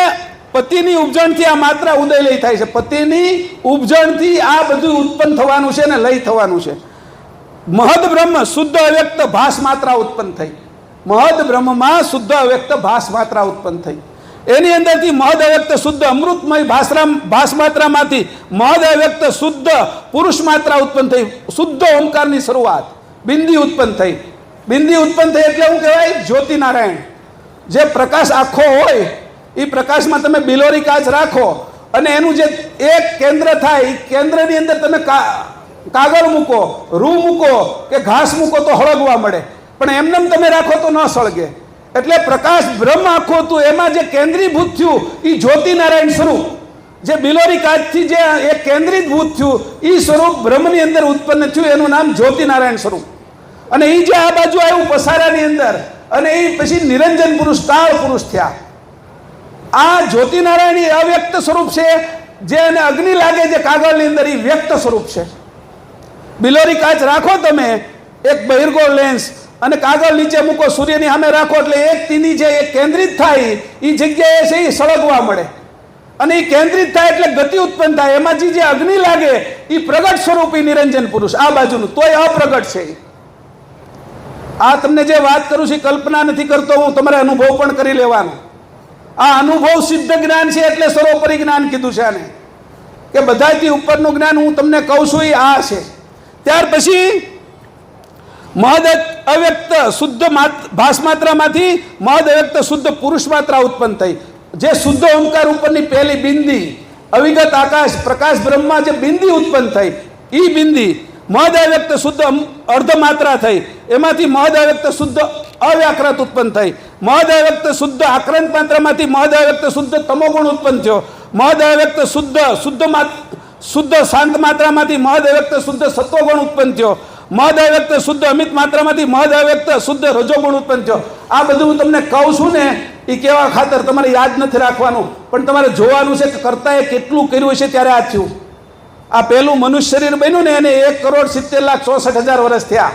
A: પતિની ઉપજણથી આ માત્રા ઉદય લય થાય છે. પતિની ઉપજણથી આ બધું ઉત્પન્ન થવાનું છે ને લય થવાનું છે. મહદ બ્રહ્મ શુદ્ધ અવ્યક્ત ભાસ માત્રા ઉત્પન્ન થઈ. મહદ બ્રહ્મમાં શુદ્ધ અવ્યક્ત ભાસ માત્રા ઉત્પન્ન થઈ. એની અંદરથી મહદ અવ્યક્ત શુદ્ધ અમૃતમય ભાસ માત્રામાંથી મહદ અવ્યક્ત શુદ્ધ પુરુષ માત્રા ઉત્પન્ન થઈ. શુદ્ધ ઓમકારની શરૂઆત બિંદી ઉત્પન્ન થઈ. બિંદી ઉત્પન્ન થઈ એટલે શું કહેવાય? જ્યોતિનારાયણ. જે પ્રકાશ આખો હોય એ પ્રકાશમાં તમે બિલોરી કાચ રાખો અને એનું જે એક કેન્દ્ર થાય એ કેન્દ્રની અંદર તમે કાગળ મૂકો, રૂ મૂકો કે ઘાસ મૂકો તો હળગવા મળે, પણ એમને તમે રાખો તો ન સળગે. એટલે પ્રકાશ બ્રહ્મ આખો હતું એમાં જે કેન્દ્રીભૂત થયું એ જ્યોતિનારાયણ સ્વરૂપ. જે બિલોરી કાચથી જે એક કેન્દ્રીભૂત થયું એ સ્વરૂપ બ્રહ્મની અંદર ઉત્પન્ન થયું, એનું નામ જ્યોતિનારાયણ સ્વરૂપ. અને એ જે આ બાજુ આવ્યું પસારાની અંદર અને એ પછી નિરંજન પુરુષ કાળ પુરુષ થયા. આ જ્યોતિનારાયણ એ અવ્યક્ત સ્વરૂપ છે. જે એને અગ્નિ લાગે છે કાગળની અંદર એ વ્યક્ત સ્વરૂપ છે. બિલોરી કાચ રાખો તમે એક બહિર્ગોળ લેન્સ અને કાગળ નીચે મૂકો, સૂર્યની સામે રાખો એટલે એક તીની જે એક કેન્દ્રિત થાય એ જગ્યાએ છે એ સળગવા મળે અને એ કેન્દ્રિત થાય એટલે ગતિ ઉત્પન્ન થાય. એમાંથી જે અગ્નિ લાગે એ પ્રગટ સ્વરૂપી નિરંજન પુરુષ આ બાજુનું, તોય અપ્રગટ છે. આ તમને જે વાત કરું છું કલ્પના નથી કરતો હું, તમારે અનુભવ પણ કરી લેવાનો. આ અનુભવ સિદ્ધ જ્ઞાન છે એટલે સર્વોપરી જ્ઞાન કીધું છે આને, કે બધાથી ઉપરનું જ્ઞાન હું તમને કહું છું એ આ છે. ત્યાર પછી મહદ અવ્યક્ત શુદ્ધ ભાસ માત્રામાંથી મહદ અવ્યક્ત શુદ્ધ પુરુષ માત્રા ઉત્પન્ન થઈ. જે શુદ્ધ ઓમકાર ઉપરની પહેલી બિંદી અવિગત આકાશ પ્રકાશ બ્રહ્મા જે બિંદી ઉત્પન્ન થઈ એ બિંદી મહદ અવ્યક્ત શુદ્ધ અર્ધ માત્રા થઈ. એમાંથી મહદ અવ્યક્ત શુદ્ધ અવ્યાકૃત ઉત્પન્ન થઈ. મહદ અવ્યક્ત શુદ્ધ આક્રાંત માત્રામાંથી મહદ અવ્યક્ત શુદ્ધ તમોગુણ ઉત્પન્ન થયો. મહદ અવ્યક્ત શુદ્ધ શાંત માત્રામાંથી મહદ અવ્યક્ત શુદ્ધ સત્વગુણ ઉત્પન્ન થયો. મહદ અવ્યક્ત શુદ્ધ અમિત માત્રામાંથી મહદ અવ્યક્ત શુદ્ધ રજોગુણ ઉત્પન્ન થયો. આ બધું હું તમને કહું છું ને એ કેવા ખાતર તમારે યાદ નથી રાખવાનું, પણ તમારે જોવાનું છે કે કર્તાએ કેટલું કર્યું છે ત્યારે આ થયું. આ પહેલું મનુષ્ય શરીર બન્યું ને એને 1,70,64,000 વર્ષ થયા.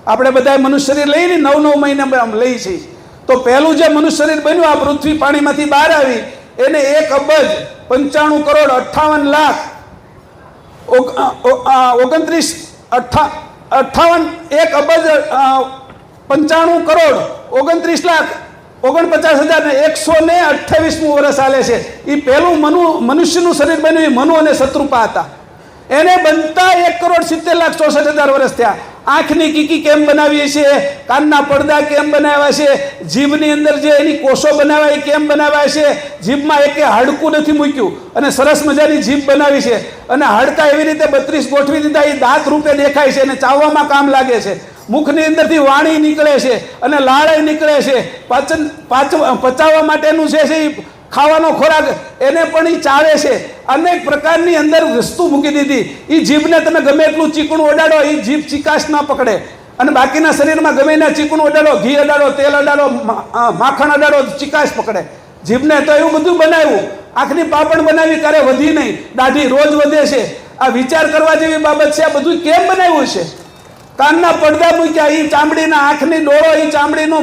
A: આપણે બધા મનુષ્ય શરીર લઈને 9 મહિને લઈ છીએ. તો પહેલું જે મનુષ્ય શરીર બન્યું આ પૃથ્વી પાણીમાંથી બહાર આવી એને 1,95,29,129,49,128 વર્ષ હાલે છે. એ પહેલું મનુષ્યનું શરીર બન્યું એ મનુ અને શત્રુપા હતા. એને બનતા 1,70,64,000 વર્ષ થયા. આંખની કીકી કેમ બનાવી છે, કાનના પડદા કેમ બનાવ્યા છે, જીભની અંદર જે એની કોષો બનાવ્યા એ કેમ બનાવ્યા છે, જીભમાં એકે હાડકું નથી મૂક્યું અને સરસ મજાની જીભ બનાવી છે અને હાડકા એવી રીતે 32 ગોઠવી દીધા એ દાંત રૂપે દેખાય છે અને ચાવવામાં કામ લાગે છે. મુખની અંદરથી વાણી નીકળે છે અને લાળ નીકળે છે. પચાવવા માટેનું છે એ ખાવાનો ખોરાક એને પણ એ ચાવે છે. અનેક પ્રકારની અંદર વસ્તુ મૂકી દીધી. એ જીભને તમે ગમે એટલું ચીકણું અડાડો એ જીભ ચીકાશ ના પકડે અને બાકીના શરીરમાં ગમે ના ચીકણું અડાડો, ઘી અડાડો, તેલ અડાડો, માખણ અડાડો ચીકાશ પકડે. જીભને તો એવું બધું બનાવ્યું. આંખની પાપડ બનાવી કરે વધી નહીં, દાઢી રોજ વધે છે. આ વિચાર કરવા જેવી બાબત છે. આ બધું કેમ બનાવ્યું છે? કાનના પડદા મૂક્યા એ ચામડીના, આંખની ડોળો એ ચામડીનો,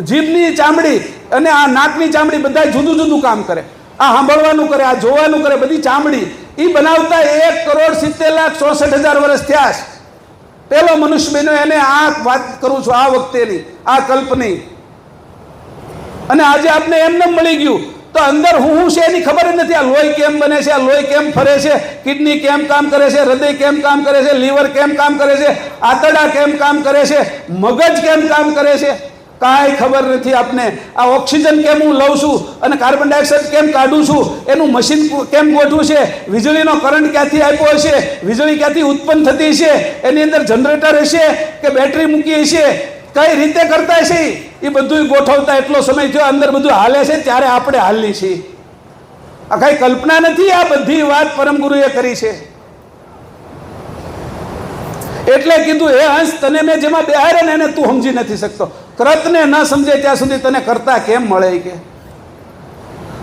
A: જીભની ચામડી અને આ નાકની ચામડી બધા જુદું જુદું કામ કરે. આ સાંભળવાનું કરે, આ જોવાનું કરે, બધી ચામડી એ બનાવતા 1,70,64,000 વર્ષ થયા. પેલો મનુષ્ય બન્યો એને આ વાત કરું છું આ વખતેની આ કલ્પની. અને આજે આપને એમને મળી ગયું તો અંદર હું છે એની ખબર જ નથી. આ લોહી કેમ બને છે, આ લોહી કેમ ફરે છે, કિડની કેમ કામ કરે છે, હૃદય કેમ કામ કરે છે, લીવર કેમ કામ કરે છે, આંતરડા કેમ કામ કરે છે, મગજ કેમ કામ કરે છે, કાંઈ ખબર નથી આપને. આ ઓક્સિજન કેમ હું લઉં છું અને કાર્બન ડાયોક્સાઇડ કેમ કાઢું છું, એનું મશીન કેમ ગોઠવું છે, વીજળીનો કરંટ ક્યાંથી આપ્યો હશે, વીજળી ક્યાંથી ઉત્પન્ન થતી હશે, એની અંદર જનરેટર હશે કે બેટરી મૂકી હશે, કઈ રીતે કરતા હશે એ બધું ગોઠવતા એટલો સમય થયો. અંદર બધું હાલે છે ત્યારે આપણે હાલની છીએ. આ કઈ કલ્પના નથી. આ બધી વાત પરમ ગુરુએ કરી છે. એટલે કીધું હે હંસ તને મેં જેમાં બેહારે ને એને તું સમજી નથી શકતો. કૃતને ન સમજે ત્યાં સુધી તને કરતા કેમ મળે કે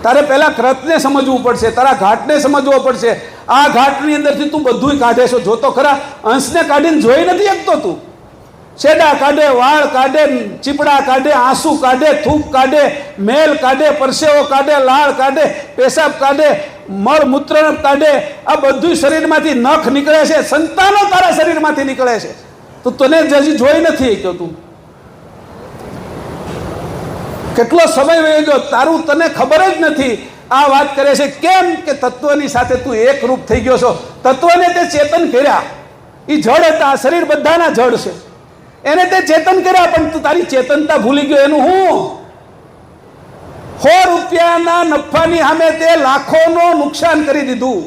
A: તારે પહેલા કૃતને સમજવું પડશે, તારા ઘાટને સમજવો પડશે. આ ઘાટની અંદરથી તું બધું કાઢે છો. જોતો ખરા હંસને કાઢીને જોઈ નથી શકતો તું. છેડા કાઢે, વાળ કાઢે, ચીપડા કાઢે, આંસુ કાઢે, થૂક કાઢે, મેલ કાઢે, પરસેવો કાઢે, લાળ કાઢે, પેશાબ કાઢે, મળ મૂત્ર કાઢે. આ બધું શરીરમાંથી નખ નીકળે છે, સંતાનો તારા શરીરમાંથી નીકળે છે. તો તને હજી જોઈ નથી શક્યો. તું કેટલો સમય વહી ગયો, તારું તને ખબર જ નથી. આ વાત કરે છે કેમ કે તત્વની સાથે તું એક રૂપ થઈ ગયો છો. તત્વને તે ચેતન કર્યા, એ જડ હતા, શરીર બધાના જડ છે, એને તે ચેતન કર્યા, પણ તું તારી ચેતનતા ભૂલી ગયો. એનું હું 100 રૂપિયાના નફાની સામે તે લાખોનો નુકસાન કરી દીધું.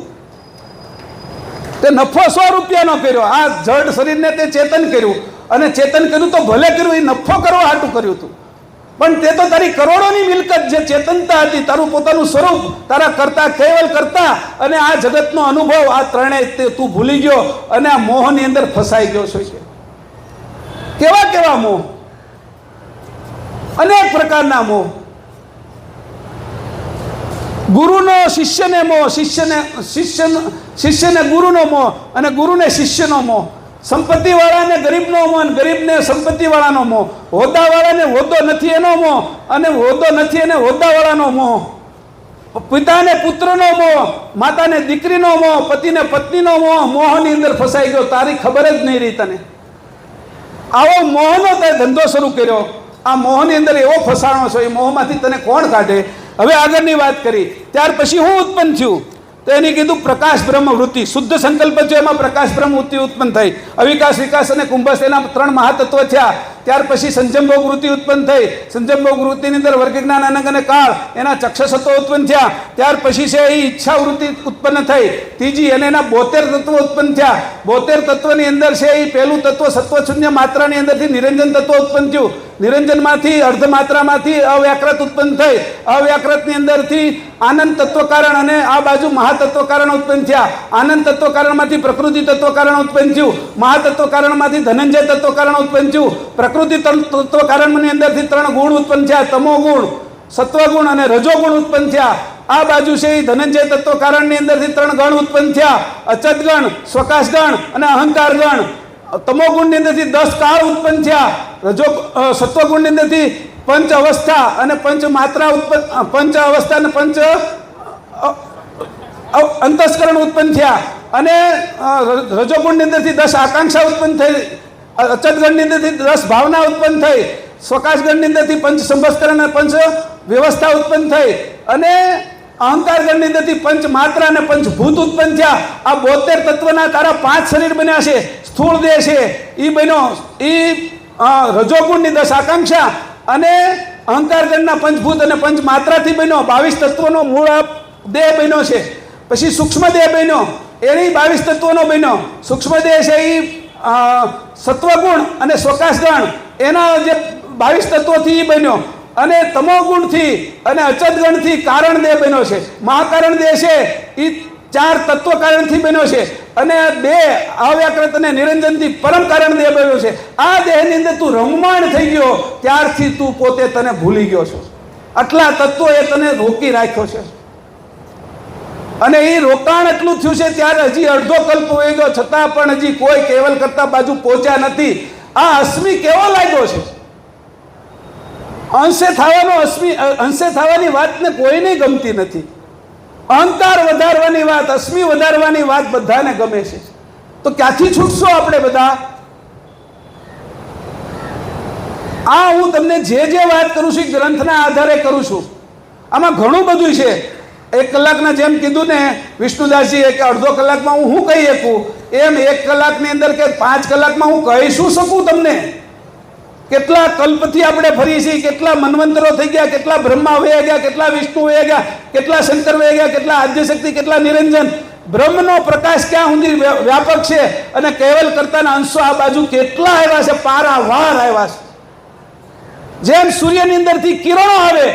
A: તે નફો 100 રૂપિયાનો કર્યો, આ જડ શરીરને તે ચેતન કર્યું. અને ચેતન કર્યું તો ભલે કર્યું, એ નફો કરવા હાટું કર્યું હતું. પણ તે તો તારી કરોડોની મિલકત, જે ચેતનતા હતી, તારું પોતાનું સ્વરૂપ, તારા કરતા, કેવલ કરતા અને આ જગતનો અનુભવ, આ ત્રણેય તું ભૂલી ગયો અને આ મોહની અંદર ફસાઈ ગયો છો. કેવા કેવા મોહ, અનેક પ્રકારના મોહ. ગુરુનો શિષ્યને મોહ, શિષ્યને ગુરુનો મોહ અને ગુરુને શિષ્યનો મોહ. સંપત્તિ વાળાને ગરીબનો મોહ અને ગરીબને સંપત્તિ વાળાનો મોહ. હોદ્દા વાળાને હોદ્દો નથી એનો મોહ અને હોદ્દો નથી એને હોદ્દા વાળાનો મોહ. પિતાને પુત્રનો મોહ, માતાને દીકરીનો મોહ, પતિને પત્નીનો મોહ. મોહની અંદર ફસાઈ ગયો, તારી ખબર જ નહીં રહી તને. આવો મોહનો તે ધંધો શરૂ કર્યો. આ મોહની અંદર એવો ફસાણો છો, એ મોહમાંથી તને કોણ કાઢે? હવે આગળની વાત કરી, ત્યાર પછી હું ઉત્પન્ન થયું? તો એને કીધું પ્રકાશ બ્રહ્મ વૃત્તિ. શુદ્ધ સંકલ્પ છે, એમાં પ્રકાશ બ્રહ્મ વૃત્તિ ઉત્પન્ન થઈ. અવિકાસ, વિકાસ અને કુંભસ એના 3 મહાતત્વ થયા. ત્યાર પછી સંજમભોગ વૃત્તિ ઉત્પન્ન થઈ. સંજમભોગ વૃત્તિની અંદર વર્ગ જ્ઞાન, અનંગ અને કાળ એના ચક્ષસત્વ ઉત્પન્ન થયા. ત્યાર પછી છે એ ઈચ્છા વૃત્તિ ઉત્પન્ન થઈ. ત્રીજી અને એના 72 તત્વો ઉત્પન્ન થયા. 72 તત્વની અંદર છે એ પહેલું તત્વ સત્વ શૂન્ય માત્રાની અંદરથી નિરંજન તત્વ ઉત્પન્ન થયું. નિરંજનમાંથી અર્ધ માત્રામાંથી અવ્યાકૃત ઉત્પન્ન થઈ. અવ્યાકૃતની અંદરથી આનંદ તત્વ કારણ અને આ બાજુ મહાતત્વ કારણ ઉત્પન્ન થયા. આનંદ તત્વ કારણમાંથી પ્રકૃતિ તત્વ કારણ ઉત્પન્ન થયું. મહાતત્વ કારણમાંથી ધનંજય તત્વ કારણ ઉત્પન્ન થયું. પ્રકૃતિ તત્વ કારણની અંદરથી 3 ગુણ ઉત્પન્ન થયા. તમો ગુણ, સત્વગુણ અને રજોગુણ ઉત્પન્ન થયા. આ બાજુ છે એ ધનંજય તત્વ કારણની અંદરથી 3 ગણ ઉત્પન્ન થયા. અચત ગણ, સ્વકાશ ગણ અને અહંકાર ગણ. તમો ગુણની અંદરથી 10 કાળ ઉત્પન્ન થયા. સત્વગુણની અંદરથી 5 અવસ્થા અને 5 માત્રા ઉત્પન્ન, 5 અવસ્થા અને 5 અંતસ્કરણ ઉત્પન્ન થયા. અને રજોગુણની અંદરથી 10 આકાંક્ષા ઉત્પન્ન થઈ. અચતગણની અંદરથી 10 ભાવના ઉત્પન્ન થઈ. સ્વકાશગણની અંદરથી 5 સંભસ્કરણ અને 5 વ્યવસ્થા ઉત્પન્ન થઈ. અને અહંકારગણની અંદરથી 5 માત્રા અને 5 ભૂત ઉત્પન્ન થયા. આ 72 તત્વના તારા 5 શરીર બન્યા છે. સ્થૂળ દેહ છે એ બન્યો, એ રજોગુણની 10 આકાંક્ષા અને અહંકારગણના 5 ભૂત અને 5 માત્રાથી બન્યો. 22 તત્વનો મૂળ દેહ બન્યો છે. પછી સૂક્ષ્મ દેહ બન્યો, એની 22 તત્વોનો બન્યો. સૂક્ષ્મ દેહ છે એ સત્વગુણ અને સ્વકાશગણ એના જે 22 તત્વોથી એ બન્યો. અને તમોગુણથી અને અચતગણથી કારણ દેહ બન્યો છે. મહાકારણ દેહ છે એ 4 તત્વ કારણથી બન્યો છે. અને 2 અવ્યાકૃત અને નિરંજનથી પરમ કારણ દેહ બન્યો છે. આ દેહની અંદર તું રમમાણ થઈ ગયો, ત્યારથી તું પોતે તને ભૂલી ગયો છો. આટલા તત્વો એ તને રોકી રાખ્યો છે. અને એ રોકાણ એટલું થયું છે ત્યારે હજી અડધો કલ્પ વહી ગયો, છતાં પણ હજી કોઈ કેવલ કરતા બાજુ પહોંચ્યા નથી. આ અસ્મિ કેવો લાગ્યો છે? અંશે થવાની વાતને કોઈને ગમતી નથી. અહંકાર વધારવાની વાત, અસ્મિ વધારવાની વાત બધાને ગમે છે. તો ક્યાંથી છૂટશો આપણે બધા? આ હું તમને જે વાત કરું છું ગ્રંથના આધારે કરું છું. આમાં ઘણું બધું છે. 1 કલાકના જેમ કીધું ને વિષ્ણુદાસજીએ કે અડધો કલાકમાં હું કહી શકું, એમ 1 કલાકની અંદર કે 5 કલાકમાં હું કહી શું શકું તમને? કેટલા કલ્પથી આપણે ફરી છીએ, કેટલા મન્વંતરો થઈ ગયા, કેટલા બ્રહ્મા વહી ગયા, કેટલા વિષ્ણુ વહી ગયા, કેટલા શંકર વહી ગયા, કેટલા આદ્યશક્તિ, કેટલા નિરંજન. બ્રહ્મનો પ્રકાશ ક્યાં સુધી વ્યાપક છે અને કેવલ કરતાના અંશો આ બાજુ કેટલા આવ્યા છે, પારાવાર આવ્યા છે. જેમ સૂર્યની અંદરથી કિરણો આવે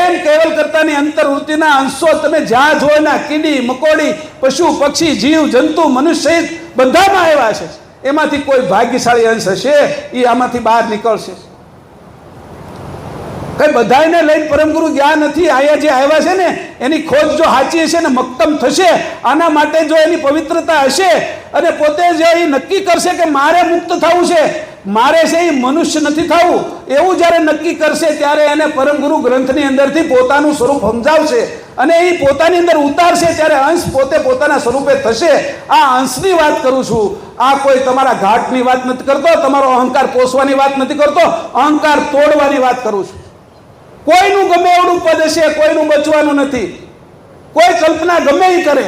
A: એમ કેવલ કરતાની અંતર્વૃત્તિના અંશો તમે જ્યાં જોઈ ના, કીડી, મકોડી, પશુ, પક્ષી, જીવ, જંતુ, મનુષ્ય સહિત બધામાં આવ્યા છે. એમાંથી કોઈ ભાગ્યશાળી અંશ હશે એ આમાંથી બહાર નીકળશે. કઈ બધાને લઈને પરમગુરુ ગયા નથી. આયા જે આવ્યા છે ને એની ખોજ જો સાચી હશે ને મક્તમ થશે, આના માટે જો એની પવિત્રતા હશે અને પોતે જે એ નક્કી કરશે કે મારે મુક્ત થવું છે, મારે છે એ મનુષ્ય નથી થવું એવું જ્યારે નક્કી કરશે ત્યારે એને પરમગુરુ ગ્રંથની અંદરથી પોતાનું સ્વરૂપ સમજાવશે અને એ પોતાની અંદર ઉતારશે ત્યારે અંશ પોતે પોતાના સ્વરૂપે થશે. આ અંશની વાત કરું છું. આ કોઈ તમારા ઘાટની વાત નથી કરતો, તમારો અહંકાર પોષવાની વાત નથી કરતો, અહંકાર તોડવાની વાત કરું છું. કોઈનું ગમે એવડું પદ હશે, કોઈનું બચવાનું નથી. કોઈ કલ્પના ગમે એ કરે,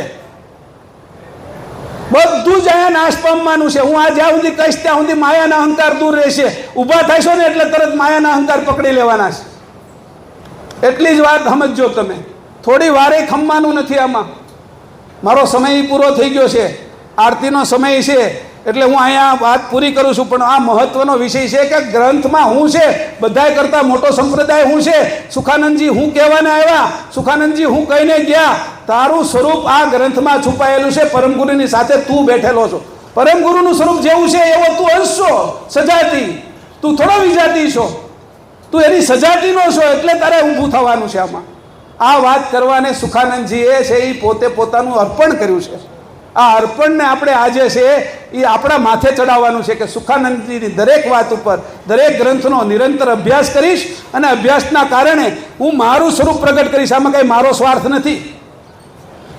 A: બધું જ અહીંયા નાશ પામવાનું છે. હું આ જ્યાં સુધી કહીશ ત્યાં સુધી માયાના અહંકાર દૂર રહેશે. ઊભા થશો ને એટલે તરત માયાના અહંકાર પકડી લેવાના છે. એટલી જ વાત સમજજો તમે. થોડી વારે ખમવાનું નથી આમાં. મારો સમય પૂરો થઈ ગયો છે, આરતીનો સમય છે, એટલે હું અહીંયા વાત પૂરી કરું છું. પણ આ મહત્વનો વિષય છે કે ગ્રંથમાં હું છે, બધાય કરતાં મોટો સંપ્રદાય હું છે. સુખાનંદજી હું કહેવાને આવ્યા, સુખાનંદજી હું કહીને ગયા. તારું સ્વરૂપ આ ગ્રંથમાં છુપાયેલું છે. પરમગુરુની સાથે તું બેઠેલો છો. પરમગુરુનું સ્વરૂપ જેવું છે એવો તું અંશ છો, સજાતી. તું થોડો વિજાતી છો, તું એની સજાતીનો છો. એટલે તારે ઊભું થવાનું છે આમાં. આ વાત કરવાને સુખાનંદજીએ છે એ પોતે પોતાનું અર્પણ કર્યું છે. આ અર્પણને આપણે આજે છે એ આપણા માથે ચડાવવાનું છે કે સુખાનંદજીની દરેક વાત ઉપર, દરેક ગ્રંથનો નિરંતર અભ્યાસ કરીશ અને અભ્યાસના કારણે હું મારું સ્વરૂપ પ્રગટ કરીશ. આમાં કંઈ મારો સ્વાર્થ નથી.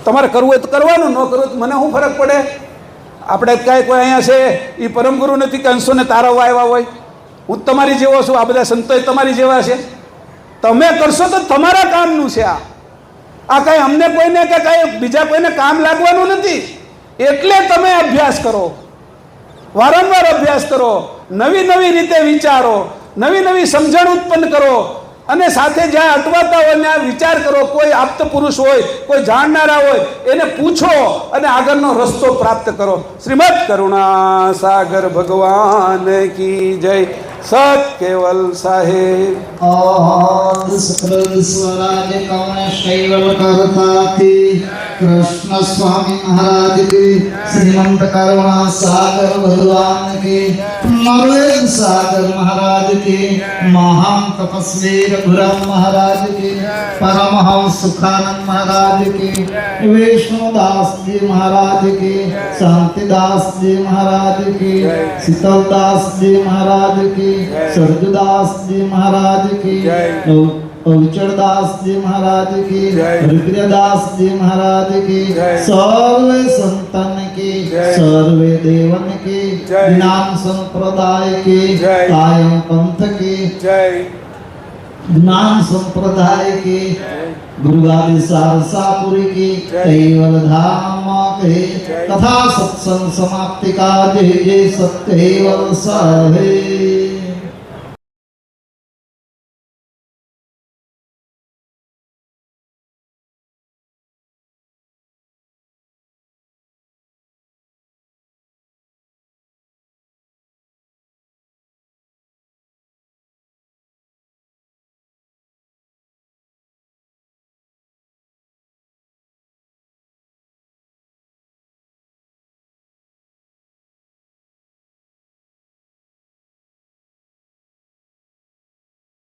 A: તમારે કરવું હોય તો કરવાનું, ન કરવું તો મને શું ફરક પડે? આપણે કાંઈ કોઈ અહીંયા છે એ પરમગુરુ નથી કે અંશોને તારવવા આવ્યા હોય. હું તમારી જેવો છું, આ બધા સંતોય તમારી જેવા છે. તમે કરશો તો તમારા કામનું છે. આ કાંઈ અમને કોઈને કે કાંઈ બીજા કોઈને કામ લાગવાનું નથી. એટલે તમે અભ્યાસ કરો, વારંવાર અભ્યાસ કરો, નવી નવી રીતે વિચારો, નવી નવી સમજણ ઉત્પન્ન કરો અને સાથે જ્યાં અટવાતા હોય ત્યાં વિચાર કરો. કોઈ આપ્ત પુરુષ હોય, કોઈ જાણનારા હોય, એને પૂછો અને આગળનો રસ્તો પ્રાપ્ત કરો. શ્રીમદ કરુણા સાગર ભગવાન કી જય. સત કેવલ સાહેબ.
C: स्वराज कवण शैवल करता की कृष्ण स्वामी महाराज की श्रीमंत करुणा सागर भगवान की नरेंद्र सागर महाराज की महान तपस्वी रघुराम महाराज की परमहंस सुखानंद महाराज की विष्णुदास जी महाराज की शांतिदास जी महाराज की शीतलदास जी महाराज की सरजुदास जी महाराज की अवचरदास जी महाराज की रुद्रदास जी महाराज की सर्वे संतन की सर्वे देवन की नाम संप्रदाय की कायम पंथ की ज्ञान संप्रदाय की गुरुगादी सारसापुरी की कैवल धाम के तथा सत्संग समाप्ति का जय जय सत्केवल साहे.